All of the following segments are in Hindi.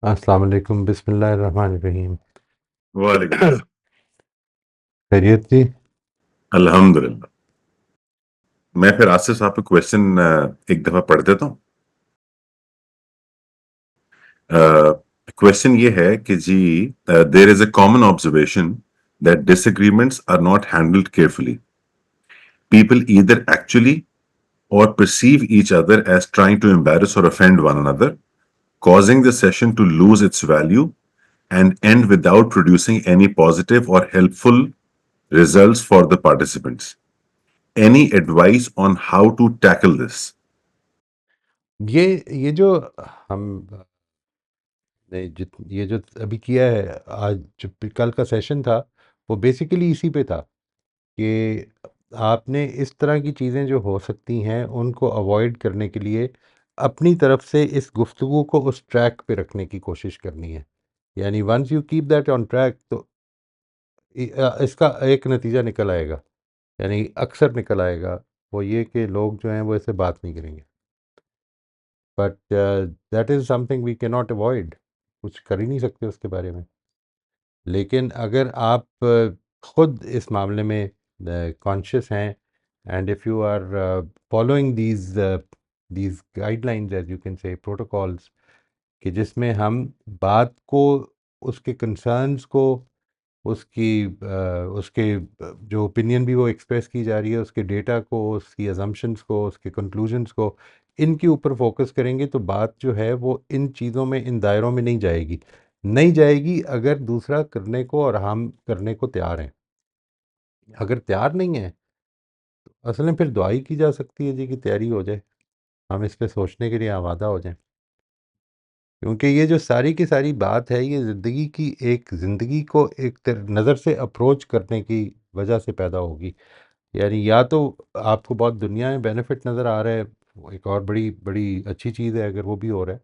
अस्सलाम वालेकुम, बिस्मिल्लाहिर रहमानिर रहीम। वालेकुम सलाम। खैरियत जी? अल्हम्दुलिल्लाह। मैं फिर आसिफ साहब पे क्वेश्चन एक दफा पढ़ देता हूँ। क्वेश्चन ये है कि जी, there is a common observation that disagreements are not handled carefully. People either actually or perceive each other as trying to embarrass or offend one another, causing the session to lose its value and end without producing any positive or helpful results for the participants. Any advice on how to tackle this? ये जो हम ने जित ये जो अभी किया है, आज जो कल का सेशन था, वो बेसिकली इसी पे था कि आपने इस तरह की चीज़ें जो हो सकती हैं उनको अवॉइड करने के लिए अपनी तरफ से इस गुफ्तगू को उस ट्रैक पे रखने की कोशिश करनी है। यानी once you keep that on track तो इसका एक नतीजा निकल आएगा, यानी अक्सर निकल आएगा, वो ये कि लोग जो हैं वो इससे बात नहीं करेंगे। But that is something we can not avoid, कुछ कर ही नहीं सकते उसके बारे में। लेकिन अगर आप खुद इस मामले में कॉन्शियस हैं and if you are following these guidelines, as you can say protocols, कि जिसमें हम बात को, उसके कंसर्न्स को, उसके जो ओपिनियन भी वो एक्सप्रेस की जा रही है, उसके डेटा को, उसकी अजम्पशंस को, उसके कंक्लूजन्स को, इनके ऊपर फोकस करेंगे तो बात जो है वो इन चीज़ों में, इन दायरों में नहीं जाएगी। नहीं जाएगी अगर दूसरा करने को और हम करने को तैयार हैं। अगर तैयार नहीं है तो असल में फिर दुआ ही की जा सकती है जी कि तैयारी हो जाए, हम इस पे सोचने के लिए आमादा हो जाएं। क्योंकि ये जो सारी की सारी बात है, ये ज़िंदगी को एक नज़र से अप्रोच करने की वजह से पैदा होगी। यानी या तो आपको बहुत दुनिया में बेनिफिट नज़र आ रहा है, वो एक और बड़ी बड़ी अच्छी चीज़ है अगर वो भी हो रहा है।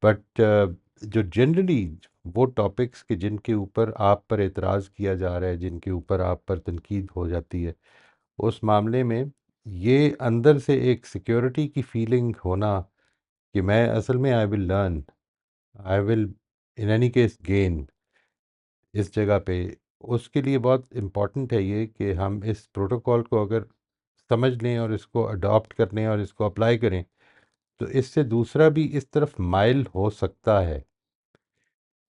बट जो जनरली वो टॉपिक्स के जिनके ऊपर आप पर एतराज़ किया जा रहा है, जिनके ऊपर आप पर तनकीद हो जाती है, उस मामले में ये अंदर से एक सिक्योरिटी की फीलिंग होना कि मैं असल में I will learn, I will in any case gain इस जगह पे, उसके लिए बहुत इम्पॉर्टेंट है ये कि हम इस प्रोटोकॉल को अगर समझ लें और इसको अडॉप्ट कर लें और इसको अप्लाई करें, तो इससे दूसरा भी इस तरफ माइल हो सकता है।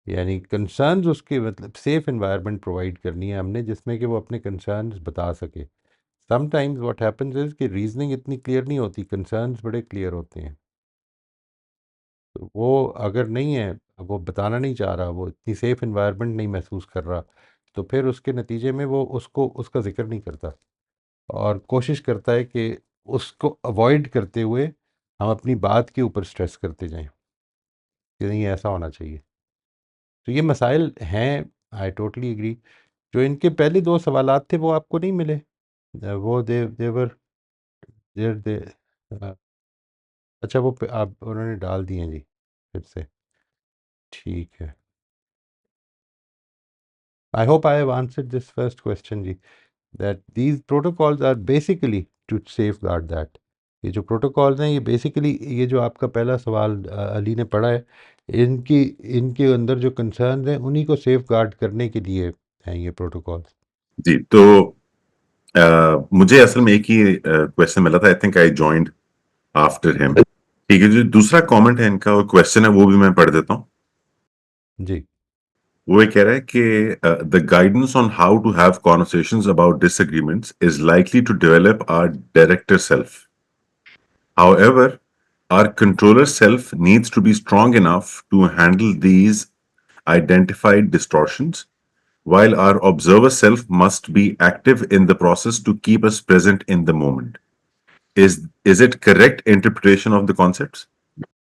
यानी कंसर्न्स उसके, मतलब सेफ एनवायरनमेंट प्रोवाइड करनी है हमने जिसमें कि वो अपने कंसर्न्स बता सके। समटाइम्स व्हाट हैपेंस इज़ कि रीजनिंग इतनी क्लियर नहीं होती, कंसर्न्स बड़े क्लियर होते हैं। तो वो अगर नहीं है, वो बताना नहीं चाह रहा, वो इतनी सेफ एनवायरनमेंट नहीं महसूस कर रहा, तो फिर उसके नतीजे में वो उसको उसका ज़िक्र नहीं करता और कोशिश करता है कि उसको अवॉइड करते हुए हम अपनी बात के ऊपर स्ट्रेस करते जाएं कि नहीं ऐसा होना चाहिए। तो ये मसाइल हैं, आई टोटली एग्री। जो इनके पहले दो सवालात थे वो आपको नहीं मिले, वो देवर देर दे अच्छा वो आप उन्होंने डाल दिए हैं जी फिर से, ठीक है। I hope I have answered this first question जी, that these protocols are basically to safeguard that. ये जो प्रोटोकॉल्स हैं ये बेसिकली, ये जो आपका पहला सवाल अली ने पढ़ा है, इनकी इनके अंदर जो कंसर्न हैं उन्हीं को सेफ गार्ड करने के लिए हैं ये प्रोटोकॉल्स। जी, तो मुझे असल में एक ही क्वेश्चन मिला था। I think I joined after him. ठीक है, जो दूसरा कमेंट है इनका और क्वेश्चन है वो भी मैं पढ़ देता हूँ। जी। वो ये कह रहा है कि the guidance on how to have conversations about disagreements is likely to develop our director self. However, our controller self needs to be strong enough to handle these identified distortions, while our observer self must be active in the process to keep us present in the moment. Is it correct interpretation of the concepts?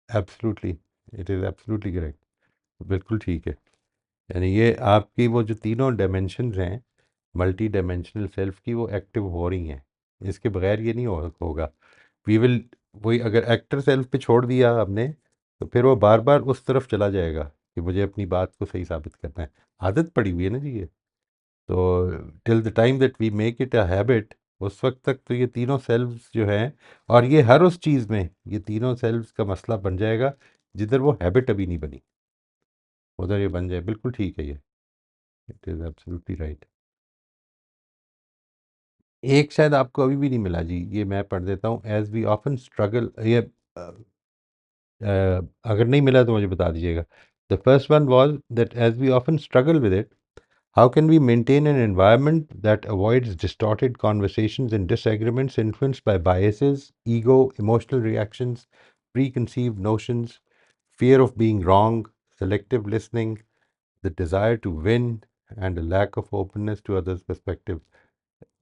Absolutely, it is absolutely correct, बिल्कुल ठीक है। यानी ये आपकी वो जो तीनों डायमेंशंस हैं मल्टी डायमेंशनल सेल्फ की, वो एक्टिव हो रही हैं, इसके बगैर ये नहीं होगा। वी विल, वही अगर एक्टर सेल्फ पे छोड़ दिया आपने तो फिर वो बार बार उस तरफ चला जाएगा कि मुझे अपनी बात को सही साबित करना है। आदत पड़ी हुई है ना जी ये, तो till the time that we make it a habit, उस वक्त तक तो ये तीनों सेल्व्स जो हैं, और ये हर उस चीज़ में ये तीनों सेल्व्स का मसला बन जाएगा जिधर वो हैबिट अभी नहीं बनी। उधर ये बन जाए, बिल्कुल ठीक है ये, इट इज़ एब्सोल्युटली राइट। एक शायद आपको अभी भी नहीं मिला जी, ये मैं पढ़ देता हूँ। एज वी ऑफन स्ट्रगल, ये अगर नहीं मिला तो मुझे बता दीजिएगा। The first one was that as we often struggle with it, how can we maintain an environment that avoids distorted conversations and disagreements influenced by biases, ego, emotional reactions, preconceived notions, fear of being wrong, selective listening, the desire to win, and a lack of openness to others' perspective?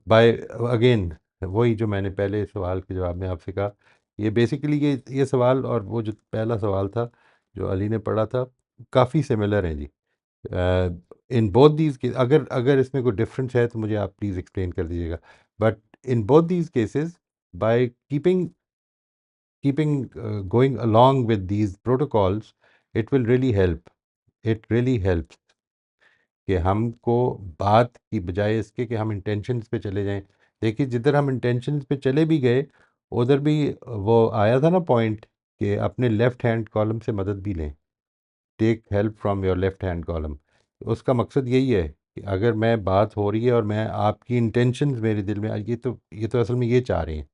By again, वही जो मैंने पहले सवाल के जवाब में आपसे कहा, ये बेसिकली ये सवाल और वो जो पहला सवाल था जो अली ने पढ़ा था, काफ़ी सिमिलर हैं जी। इन बोथ दीज केस, अगर अगर इसमें कोई डिफरेंस है तो मुझे आप प्लीज़ एक्सप्लेन कर दीजिएगा। But in both these cases, by keeping going along with these protocols, it will really help, it really helps कि हमको बात की बजाय इसके कि हम इंटेंशंस पे चले जाएं। देखिए, जिधर हम इंटेंशंस पे चले भी गए, उधर भी वो आया था ना पॉइंट कि अपने लेफ्ट हैंड कॉलम से मदद भी लें, take help from your left hand column. उसका मकसद यही है कि अगर मैं बात हो रही है और मैं आपकी इंटेंशंस मेरे दिल में ये तो असल में ये चाह रहे हैं,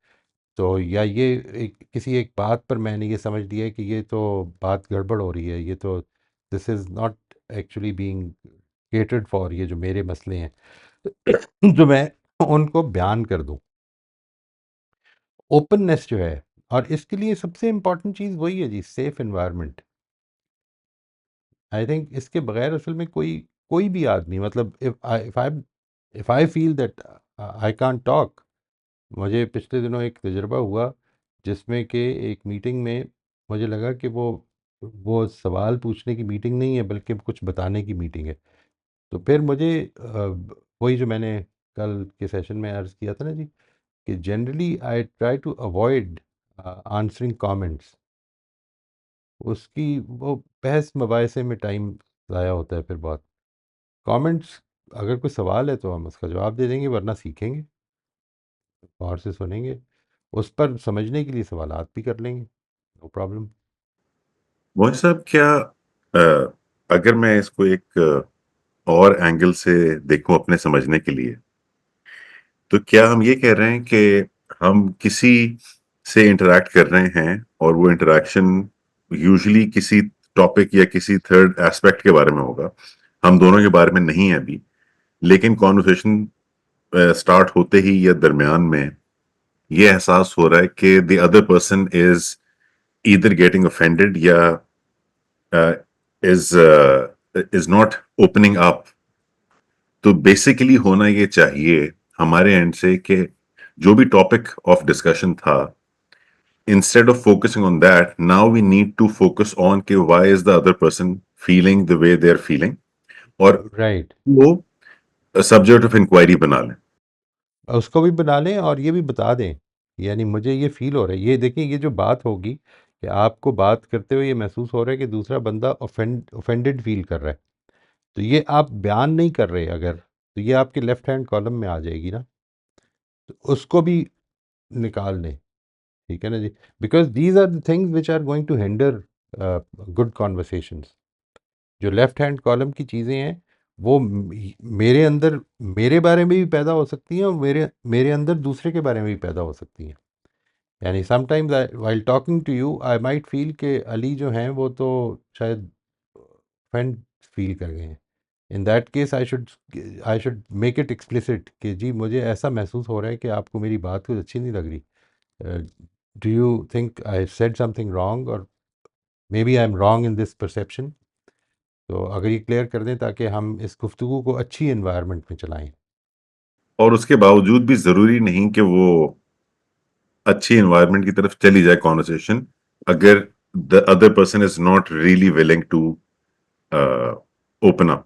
तो या ये किसी एक बात पर मैंने ये समझ लिया है कि ये तो बात गड़बड़ हो रही है, ये तो this is not actually being catered for, ये जो मेरे मसले हैं जो मैं उनको बयान कर दूं। ओपननेस जो है, और इसके लिए सबसे इम्पॉर्टेंट चीज़ वही है जी, सेफ एनवायरनमेंट। आई थिंक इसके बगैर असल में कोई कोई भी आदमी, मतलब if I feel that I can't talk. मुझे पिछले दिनों एक तजुर्बा हुआ जिसमें कि एक मीटिंग में मुझे लगा कि वो सवाल पूछने की मीटिंग नहीं है, बल्कि कुछ बताने की मीटिंग है। तो फिर मुझे वही जो मैंने कल के सेशन में अर्ज़ किया था ना जी, कि generally I try to avoid answering comments. उसकी वो बहस मुबाहिसे में टाइम ज़ाया होता है फिर बहुत। कमेंट्स, अगर कोई सवाल है तो हम उसका जवाब दे देंगे, वरना सीखेंगे, गौर से सुनेंगे, उस पर समझने के लिए सवालात भी कर लेंगे, नो प्रॉब्लम। मोहन साहब, क्या अगर मैं इसको एक और एंगल से देखूं अपने समझने के लिए, तो क्या हम ये कह रहे हैं कि हम किसी से इंटरेक्ट कर रहे हैं और वो इंटरेक्शन यूजुअली किसी टॉपिक या किसी थर्ड एस्पेक्ट के बारे में होगा, हम दोनों के बारे में नहीं है अभी, लेकिन कॉन्वर्सेशन स्टार्ट होते ही या दरमियान में ये एहसास हो रहा है कि the other person is either getting offended या is is not opening up. तो बेसिकली होना ये चाहिए हमारे एंड से कि जो भी टॉपिक ऑफ डिस्कशन था, instead of focusing on that, now we need to focus on कि why is the other person feeling the way they're feeling, और राइट, वो सब्जेक्ट ऑफ इंक्वायरी बना लें। उसको भी बना लें और ये भी बता दें, यानी मुझे ये फील हो रहा है, ये देखिए, ये जो बात होगी कि आपको बात करते हुए ये महसूस हो रहा है कि दूसरा बंदा ऑफेंडेड फील कर रहा है, तो ये आप बयान नहीं कर रहे अगर, तो ये आपके लेफ्ट हैंड कॉलम में आ जाएगी ना, तो उसको भी निकाल लें। ठीक है ना जी, because these are the things which are going to hinder good conversations. जो लेफ्ट हैंड कॉलम की चीज़ें हैं, वो मेरे अंदर मेरे बारे में भी पैदा हो सकती हैं, और मेरे मेरे अंदर दूसरे के बारे में भी पैदा हो सकती हैं। यानी sometimes while talking to you I might feel कि अली जो हैं वो तो शायद ऑफेंड फील कर गए हैं। In that case I should make it explicit कि जी, मुझे ऐसा महसूस हो रहा है कि आपको मेरी बात कुछ अच्छी नहीं लग रही, do you think I said something wrong, और maybe I am wrong in this perception. तो अगर ये क्लियर कर दें ताकि हम इस गुफ्तगू को अच्छी एनवायरनमेंट में चलाएं। और उसके बावजूद भी जरूरी नहीं कि वो अच्छी एनवायरनमेंट की तरफ चली जाए कॉन्वर्सेशन, अगर the other person is not really willing to open up.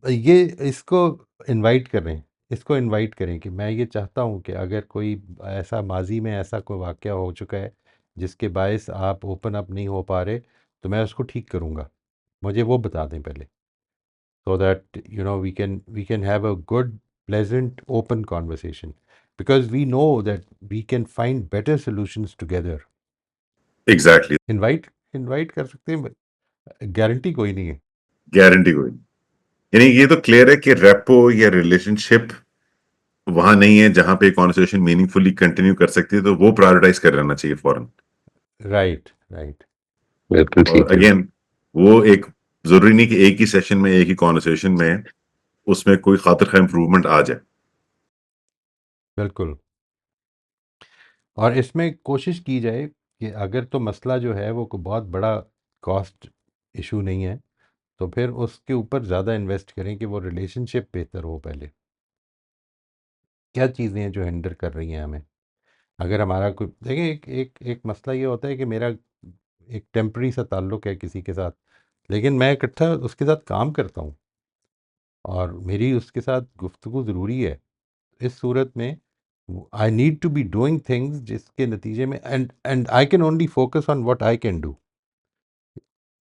ये इसको इनवाइट करें, इसको इनवाइट करें कि मैं ये चाहता हूँ कि अगर कोई ऐसा माजी में ऐसा कोई वाक़या हो चुका है जिसके बायस आप ओपन अप नहीं हो पा रहे, तो मैं उसको ठीक करूँगा, मुझे वो बता दें पहले, so that we can have a good, pleasant, open conversation, because we know that we can find better solutions together. Exactly. Invite invite कर सकते हैं, गारंटी कोई नहीं है। गारंटी कोई नहीं। यानी ये तो क्लियर है कि रेपो या रिलेशनशिप वहां नहीं है जहां पे कॉन्वर्सेशन मीनिंगफुली कंटिन्यू कर सकती है, तो वो प्रायोरिटाइज कर लेना चाहिए फौरन। Right, right. बिल्कुल और ठीक है। अगेन वो एक जरूरी नहीं कि एक ही सेशन में एक ही कॉन्वर्सेशन में उसमें कोई खातिर खा इंप्रूवमेंट आ जाए। बिल्कुल। और इसमें कोशिश की जाए कि अगर तो मसला जो है वो कोई बहुत बड़ा कॉस्ट इशू नहीं है, तो फिर उसके ऊपर ज़्यादा इन्वेस्ट करें कि वो रिलेशनशिप बेहतर हो पहले। क्या चीज़ें हैं जो हिंडर कर रही हैं हमें? अगर हमारा कोई देखिए, एक एक एक मसला ये होता है कि मेरा एक टेम्पररी सा ताल्लुक है किसी के साथ, लेकिन मैं इकट्ठा उसके साथ काम करता हूँ और मेरी उसके साथ गुफ्तगू ज़रूरी है। इस सूरत में I need to be doing things जिसके नतीजे में and I can only focus on what I can do.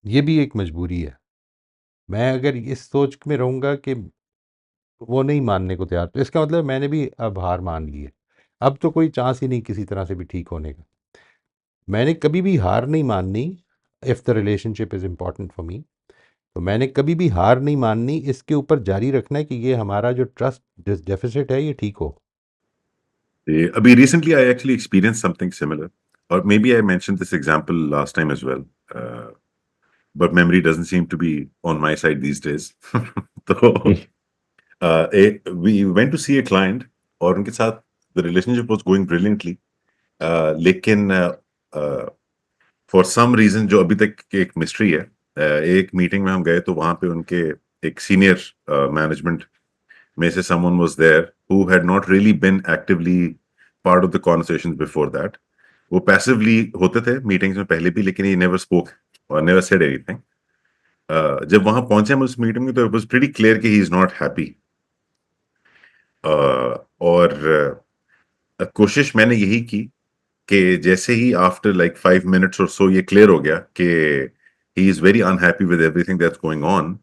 ये भी एक मजबूरी है। मैं अगर इस सोच में रहूँगा कि वो नहीं मानने को तैयार, तो इसका मतलब मैंने भी अब हार मान ली है। अब तो कोई चांस ही नहीं किसी तरह से भी ठीक होने का। मैंने कभी भी हार नहीं माननी। If the relationship is important for me, तो मैंने कभी भी हार नहीं माननी, इसके ऊपर जारी रखना है कि ये हमारा जो ट्रस्ट डेफिसिट है ये ठीक हो। अभी recently I actually experienced something similar, or maybe I mentioned this example last time as well, but memory doesn't seem to be on my side these days. तो we went to see a client और उनके साथ the relationship was going brilliantly, लेकिन फॉर सम रीजन जो अभी तक की एक मिस्ट्री है, एक मीटिंग में हम गए तो वहां पे उनके एक सीनियर मैनेजमेंट में से someone was there who had not really been actively part of the conversations before that. वो पैसिवली होते थे मीटिंग्स में पहले भी, लेकिन he never spoke or never said anything. जब वहां पहुंचे हम उस मीटिंग में तो it was pretty clear कि he is not happy. और कोशिश मैंने यही की कि जैसे ही आफ्टर लाइक 5 मिनट्स और सो ये क्लियर हो गया कि he is very unhappy with everything that's going on,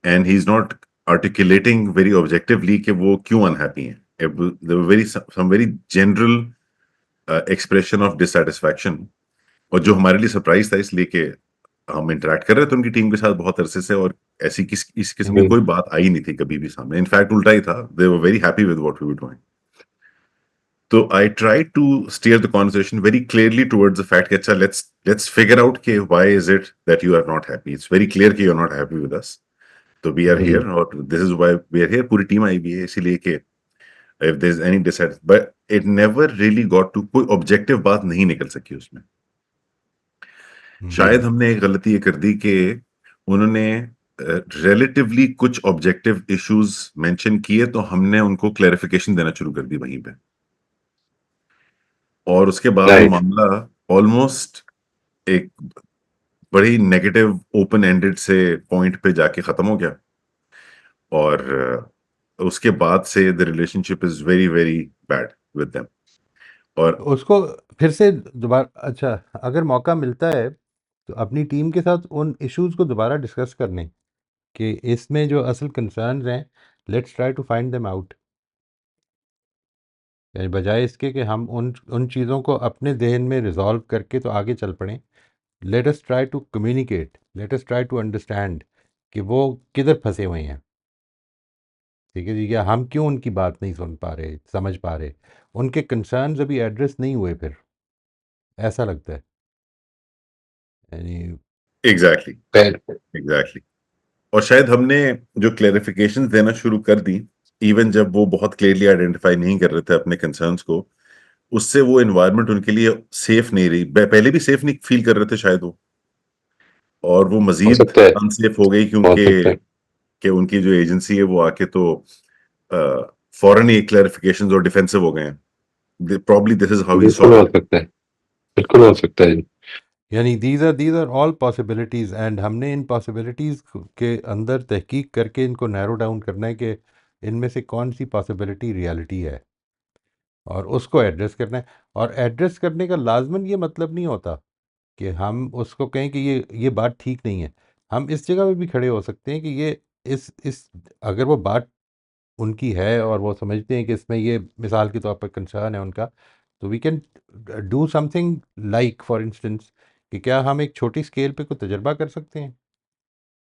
and he is not articulating very objectively कि वो क्यों अनहैप्पी हैं। Very some very general expression of dissatisfaction, और जो हमारे लिए सरप्राइज था, इसलिए कि हम इंटरेक्ट कर रहे थे उनकी टीम के साथ बहुत अरसे से, और ऐसी इस किस्म की कोई बात आई नहीं थी कभी भी सामने। इनफैक्ट उल्टा ही था, they were very happy with what we were doing. So I try to steer the conversation very clearly towards the fact that, let's figure out कि why is it that you are not happy. It's very clear कि you're not happy with us. So we are here, और this is why we are here. पूरी टीम आई हुई है इसीलिए कि if there's any decide, but it never really got to कोई objective बात नहीं निकल सकी उसमें। शायद हमने एक गलती ये कर दी कि उन्होंने रिलेटिवली कुछ ऑब्जेक्टिव इश्यूज मेंशन किए, तो हमने उनको क्लैरिफिकेशन देना शुरू कर दी वहीं पे, और उसके बाद वो राइट। मामला ऑलमोस्ट एक बड़ी नेगेटिव ओपन एंडेड से पॉइंट पे जाके खत्म हो गया। और उसके बाद से the relationship is very very bad with them. और उसको फिर से दोबारा, अच्छा, अगर मौका मिलता है तो अपनी टीम के साथ उन इश्यूज को दोबारा डिस्कस करने कि इसमें जो असल कंसर्न्स हैं, let's try to find them out. यानी बजाय इसके कि हम उन उन चीज़ों को अपने जहन में रिजॉल्व करके तो आगे चल पड़ें, let us try to communicate, let us try to understand कि वो किधर फंसे हुए हैं। ठीक है जी, या हम क्यों उनकी बात नहीं सुन पा रहे, समझ पा रहे, उनके कंसर्न्स अभी एड्रेस नहीं हुए फिर, ऐसा लगता है। यानी एग्जैक्टली एग्जैक्टली। और शायद हमने जो क्लैरिफिकेशन देना शुरू कर दी, इवन जब वो बहुत क्लियरली आइडेंटिफाई नहीं कर रहे थे अपने कंसर्न्स को, उससे वो एनवायरनमेंट उनके लिए सेफ नहीं रही। पहले भी सेफ नहीं फील कर रहे थे शायद वो, और वो हो मजीद सकता है, अनसेफ हो गई हो क्योंकि सकता है। उनकी जो एजेंसी है वो आके तो फौरन ही क्लैरिफिकेशंस और डिफेंसिव हो गए हैं। Probably this is how he बिल्कुल सॉ हो इट। सकता है, बिल्कुल हो सकता है जी। यानी these are all possibilities, and हमने इन पॉसिबिलिटीज़ के अंदर तहकीक करके इनको नैरो डाउन करना है कि इनमें से कौन सी पॉसिबिलिटी रियलिटी है, और उसको एड्रेस करना है। और एड्रेस करने का लाजमन ये मतलब नहीं होता कि हम उसको कहें कि ये बात ठीक नहीं है। हम इस जगह पे भी खड़े हो सकते हैं कि ये इस अगर वो बात उनकी है और वो समझते हैं कि इसमें ये मिसाल के तौर पर कंसर्न है उनका, तो we can do something, like for instance कि क्या हम एक छोटी स्केल पे कोई तजर्बा कर सकते हैं।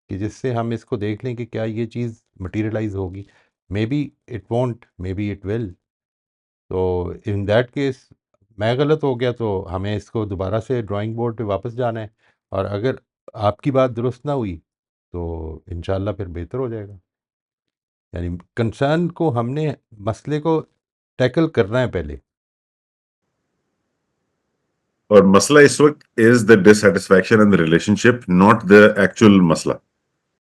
कि जिससे हम इसको देख लें कि क्या ये चीज़ मटेरियलाइज होगी। May be it won't, may be it will. तो इन दैट केस मैं गलत हो गया तो हमें इसको दोबारा से ड्राइंग बोर्ड पे वापस जाना है, और अगर आपकी बात दुरुस्त ना हुई तो इंशाल्लाह फिर बेहतर हो जाएगा। यानी कंसर्न को हमने, मसले को टैकल करना है पहले। और मसला इस वक्त is the dissatisfaction in the relationship, not the actual मसला।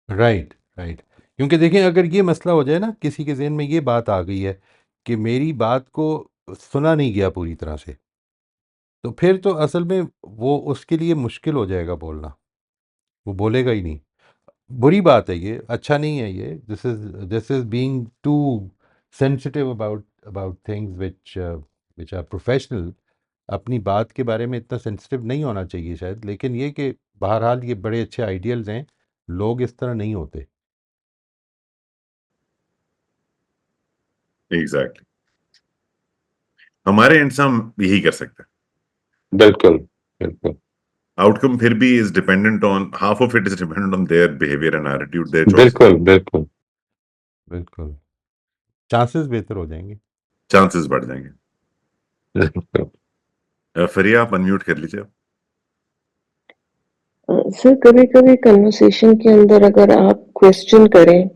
Right, right. क्योंकि देखें, अगर ये मसला हो जाए ना, किसी के जहन में ये बात आ गई है कि मेरी बात को सुना नहीं गया पूरी तरह से, तो फिर तो असल में वो उसके लिए मुश्किल हो जाएगा बोलना। वो बोलेगा ही नहीं। बुरी बात है ये, अच्छा नहीं है ये। This is being too sensitive about things which are professional. अपनी बात के बारे में इतना सेंसिटिव नहीं होना चाहिए शायद, लेकिन ये कि बहरहाल ये बड़े अच्छे आइडियल्स हैं, लोग इस तरह नहीं होते। एग्जैक्टली। हमारे एंड से हम यही कर सकते हैं। बिल्कुल बिल्कुल आउटकम फिर भी is dependent on, half of it is dependent on their behaviour and attitude, there choices. बिल्कुल बिल्कुल बिल्कुल, चांसेस बेहतर हो जाएंगे। चांसेस बढ़ जाएंगे। बिल्कुल। फरिया, आप अनम्यूट कर लीजिए। सर कभी कभी कन्वर्सेशन के अंदर अगर आप क्वेश्चन करें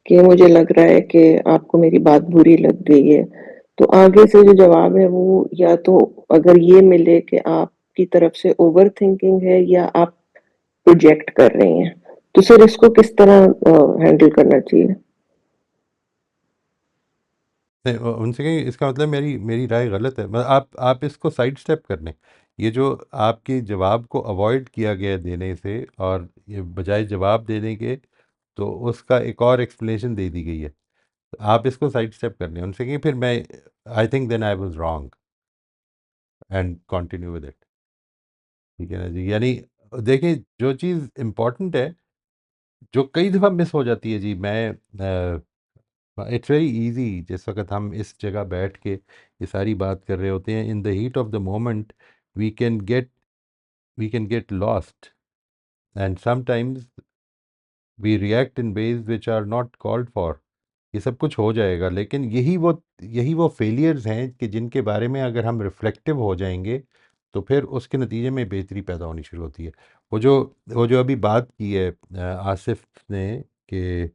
कि मुझे लग रहा है कि आपको मेरी बात बुरी लग गई है, तो आगे से जो जवाब है वो या तो अगर ये मिले कि आपकी तरफ से ओवर थिंकिंग है या आप प्रोजेक्ट कर रही हैं, तो सर इसको किस तरह हैंडल करना चाहिए? नहीं, उनसे कहें इसका मतलब मेरी मेरी राय गलत है, मतलब आप इसको साइड स्टेप कर लें। ये जो आपके जवाब को अवॉइड किया गया देने से, और ये बजाय जवाब देने के तो उसका एक और एक्सप्लेनेशन दे दी गई है, तो आप इसको साइड स्टेप कर लें। उनसे कहें फिर मैं, I think then I was wrong, and continue with it. ठीक है ना जी। यानी देखिए, जो चीज़ इम्पोर्टेंट है, जो कई दफ़ा मिस हो जाती है जी, मैं इट्स वेरी इजी, जिस वक्त हम इस जगह बैठ के ये सारी बात कर रहे होते हैं, in the heat of the moment we can get we can get lost, and sometimes we react in ways which are not called for. ये सब कुछ हो जाएगा, लेकिन यही वो फेलियर्स हैं कि जिनके बारे में अगर हम रिफ्लेक्टिव हो जाएंगे तो फिर उसके नतीजे में बेहतरी पैदा होनी शुरू होती है। वो जो अभी बात की है आसिफ ने, कि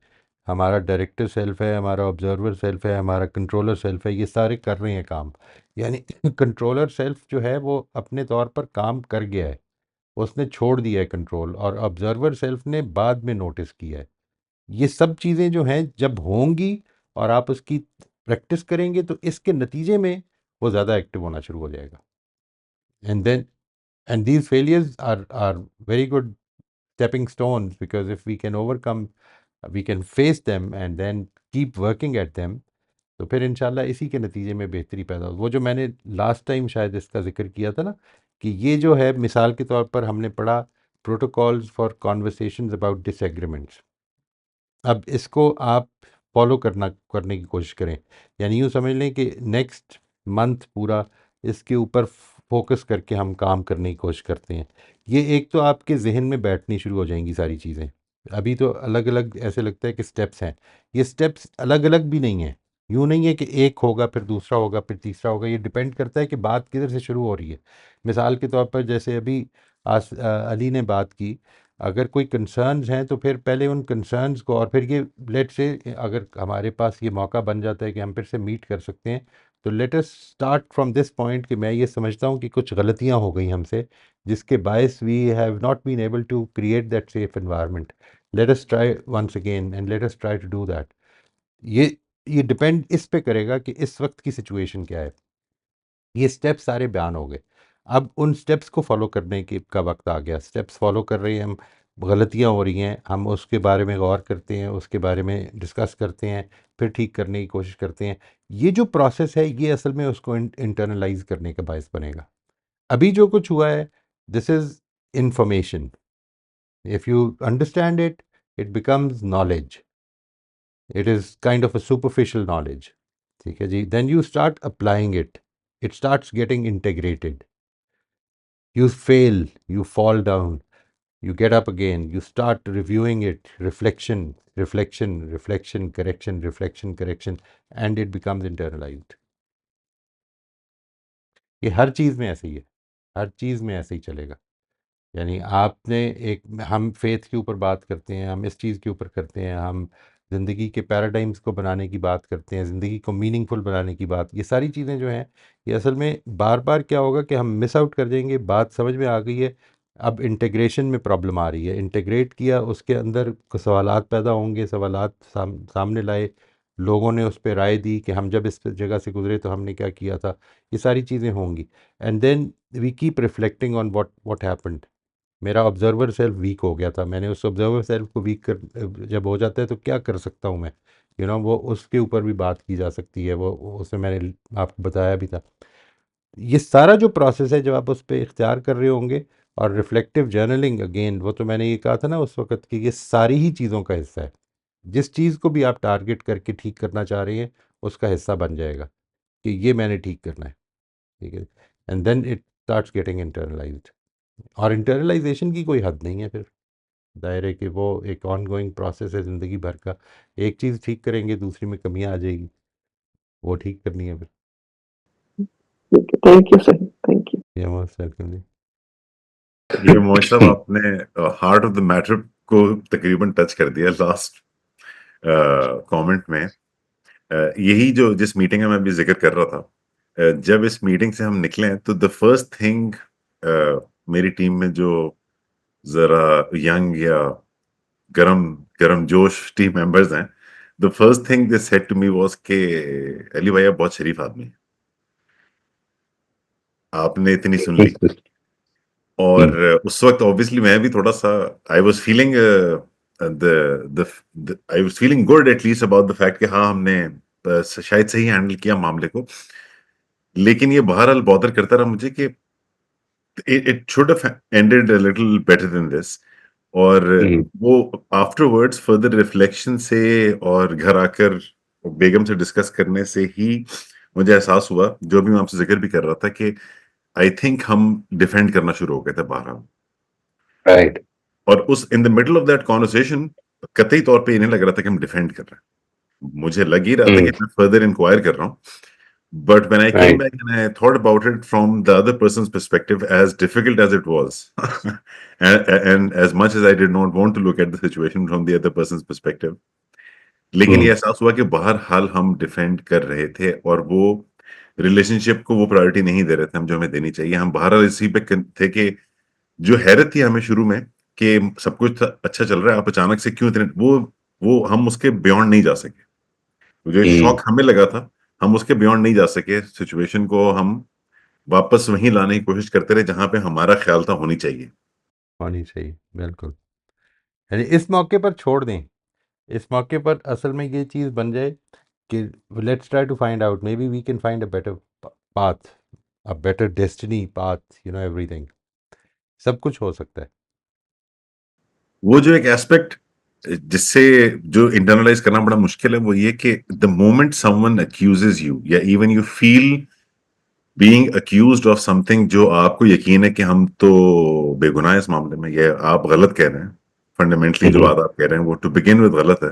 हमारा डायरेक्टर सेल्फ है, हमारा ऑब्जर्वर सेल्फ है, हमारा कंट्रोलर सेल्फ है, ये सारे कर रहे हैं काम। यानी कंट्रोलर सेल्फ जो है वो अपने तौर पर काम कर गया है, उसने छोड़ दिया है कंट्रोल, और ऑब्जर्वर सेल्फ ने बाद में नोटिस किया है। ये सब चीज़ें जो हैं जब होंगी और आप उसकी प्रैक्टिस करेंगे, तो इसके नतीजे में वो ज़्यादा एक्टिव होना शुरू हो जाएगा। And then, and these failures are very good stepping stones, because if we can overcome, we can face them and then keep working at them, तो फिर इंशाल्लाह इसी के नतीजे में बेहतरी पैदा हो। वो जो मैंने लास्ट टाइम शायद इसका जिक्र किया था ना, कि ये जो है मिसाल के तौर पर हमने पढ़ा protocols for conversations about disagreements. अब इसको आप फॉलो करने की कोशिश करें। यानी यूँ समझ लें कि नेक्स्ट मंथ पूरा इसके ऊपर फोकस करके हम काम करने की कोशिश करते हैं। ये एक तो आपके जहन में बैठनी शुरू हो जाएंगी सारी चीज़ें। अभी तो अलग अलग ऐसे लगता है कि स्टेप्स हैं, ये स्टेप्स अलग अलग भी नहीं हैं। यूँ नहीं है कि एक होगा फिर दूसरा होगा फिर तीसरा होगा, ये डिपेंड करता है कि बात किधर से शुरू हो रही है। मिसाल के तौर पर जैसे अभी अली ने बात की, अगर कोई कंसर्न्स हैं तो फिर पहले उन कंसर्न्स को, और फिर ये लेट से अगर हमारे पास ये मौका बन जाता है कि हम फिर से मीट कर सकते हैं, तो let us start from this point कि मैं ये समझता हूँ कि कुछ गलतियाँ हो गई हमसे, जिसके बायस we have not been able to create that safe environment. Let us try once again and let us try to do that. ये ये डिपेंड इस पे करेगा कि इस वक्त की सिचुएशन क्या है। ये स्टेप्स सारे बयान हो गए, अब उन स्टेप्स को फॉलो करने की का वक्त आ गया। स्टेप्स फॉलो कर रहे हैं हम, गलतियाँ हो रही हैं, हम उसके बारे में गौर करते हैं, उसके बारे में डिस्कस करते हैं, फिर ठीक करने की कोशिश करते हैं। ये जो प्रोसेस है ये असल में उसको इंटरनलाइज करने का बायस बनेगा। अभी जो कुछ हुआ है, this is information. If you understand it, it becomes knowledge. It is kind of a superficial knowledge. ठीक है जी। Then you start applying it, it starts getting integrated. You fail, you fall down, You get up again, you start reviewing it, reflection, correction, and it becomes internalized. ये हर चीज़ में ऐसे ही है, हर चीज़ में ऐसे ही चलेगा। यानी आपने एक, हम फेथ के ऊपर बात करते हैं, हम इस चीज़ के ऊपर करते हैं, हम ज़िंदगी के पैराडाइम्स को बनाने की बात करते हैं, ज़िंदगी को मीनिंगफुल बनाने की बात, ये सारी चीज़ें जो हैं, ये असल में बार बार क्या होगा कि हम मिस आउट कर जाएंगे। बात समझ में आ गई है, अब इंटीग्रेशन में प्रॉब्लम आ रही है। इंटीग्रेट किया, उसके अंदर सवालात पैदा होंगे, सवालात सामने लाए, लोगों ने उस पर राय दी कि हम जब इस जगह से गुजरे तो हमने क्या किया था, ये सारी चीज़ें होंगी। And then we keep reflecting on what happened. मेरा ऑब्जर्वर सेल्फ वीक हो गया था, मैंने उस ऑब्जर्वर सेल्फ को वीक कर, जब हो जाता है तो क्या कर सकता हूँ मैं, वो उसके ऊपर भी बात की जा सकती है, वो उसमें मैंने आपको बताया भी था। ये सारा जो प्रोसेस है, जब आप उस पर इख्तियार कर रहे होंगे, और रिफ्लेक्टिव जर्नलिंग अगेन, वो तो मैंने ये कहा था ना उस वक्त कि ये सारी ही चीज़ों का हिस्सा है। जिस चीज़ को भी आप टारगेट करके ठीक करना चाह रहे हैं, उसका हिस्सा बन जाएगा कि ये मैंने ठीक करना है, ठीक है। And then it starts getting internalised. और इंटरनलाइजेशन की कोई हद नहीं है फिर, दायरे कि वो एक ऑन गोइंग प्रोसेस है ज़िंदगी भर का। एक चीज़ ठीक करेंगे, दूसरी में कमियां आ जाएगी, वो ठीक करनी है फिर। Thank you sir, thank you. ये मोस्ट वेलकम। ये मोहित साहब आपने हार्ट ऑफ द मैटर को तकरीबन टच कर दिया लास्ट कमेंट में। यही जो जिस मीटिंग में मैं भी जिक्र कर रहा था, जब इस मीटिंग से हम निकले तो द फर्स्ट थिंग मेरी टीम में जो जरा यंग या गरम गरम जोश टीम मेंबर्स हैं, the first thing they said to me was के अली भैया बहुत शरीफ आदमी है। आपने इतनी सुन ली। और उस वक्त ऑब्वियसली मैं भी थोड़ा सा I was feeling the I was feeling good at least about the fact कि हाँ हमने शायद सही हैंडल किया मामले को। लेकिन ये बहरहाल बॉदर करता रहा मुझे कि it should have ended a little better than this. और वो आफ्टरवर्ड्स फर्दर रिफ्लेक्शन से और घर आकर बेगम से डिस्कस करने से ही मुझे एहसास हुआ, जो भी मैं आपसे जिक्र भी कर रहा था, कि आई थिंक हम डिफेंड करना शुरू हो गए थे बाहर। राइट। और उस in the middle of that conversation कतई तौर पे ये नहीं लग रहा था कि हम डिफेंड कर रहे हैं। मुझे लग ही रहा था कि मैं फर्दर इंक्वायर कर रहा हूँ। But when I came right. back and I thought about it from the other person's perspective, as difficult as it was, and as much as I did not want to look at the situation from the other person's perspective, लेकिन ये एहसास हुआ कि बहरहाल हम डिफेंड कर रहे थे और वो रिलेशनशिप को वो प्रायोरिटी नहीं दे रहे थे हम जो हमें देनी चाहिए। हम बहरहाल इसी पे थे कि जो हैरत थी हमें शुरू में कि सब कुछ अच्छा चल रहा है, आप अचानक से क्यों इतने वो हम उसके बियॉन्ड नहीं जा सके। जो शॉक हमें लगा था, हम उसके बियॉन्ड नहीं जा सके। सिचुएशन को हम वापस वहीं लाने की कोशिश करते रहे जहां पे हमारा ख्याल था होनी चाहिए। होनी चाहिए, बिल्कुल। यानी इस मौके पर छोड़ दें, इस मौके पर असल में ये चीज़ बन जाए कि let's try to find out, maybe we can find a better path, a better destiny path, everything, सब कुछ हो सकता है। वो जो एक एस्पेक्ट जिससे जो इंटरनलाइज करना बड़ा मुश्किल है, वो ये कि द मोमेंट समवन अक्यूजेस यू या even you feel being accused of something, जो आपको यकीन है कि हम तो बेगुनाह हैं इस मामले में, ये आप गलत कह रहे हैं, फंडामेंटली जो बात आप कह रहे हैं वो टू बिगिन विद गलत है,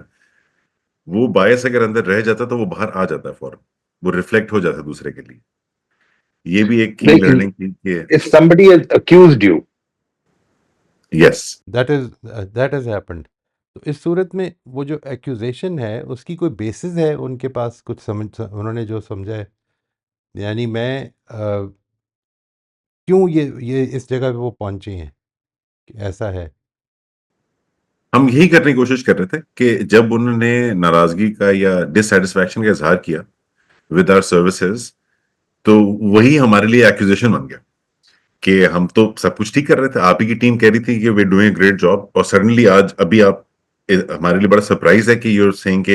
वो बायस अगर अंदर रह जाता तो वो बाहर आ जाता है फौरन, वो रिफ्लेक्ट हो जाता है दूसरे के लिए। ये भी एक की लर्निंग थी कि If somebody has accused you, yes, that has happened. तो इस सूरत में वो जो एक्यूजेशन है, उसकी कोई बेसिस है उनके पास, कुछ उन्होंने जो समझा है, यानी मैं क्यों ये इस जगह पे वो पहुंचे हैं कि ऐसा है। हम यही करने की कोशिश कर रहे थे कि जब उन्होंने नाराजगी का या डिससेटिस्फैक्शन का इजहार किया विद आवर सर्विसेज, तो वही हमारे लिए एक्यूजेशन बन गया कि हम तो सब कुछ ठीक कर रहे थे, आप ही की टीम कह रही थी कि वी डूइंग ग्रेट जॉब, और सडनली आज अभी आप हमारे लिए बड़ा सरप्राइज है कि यू आर सेइंग कि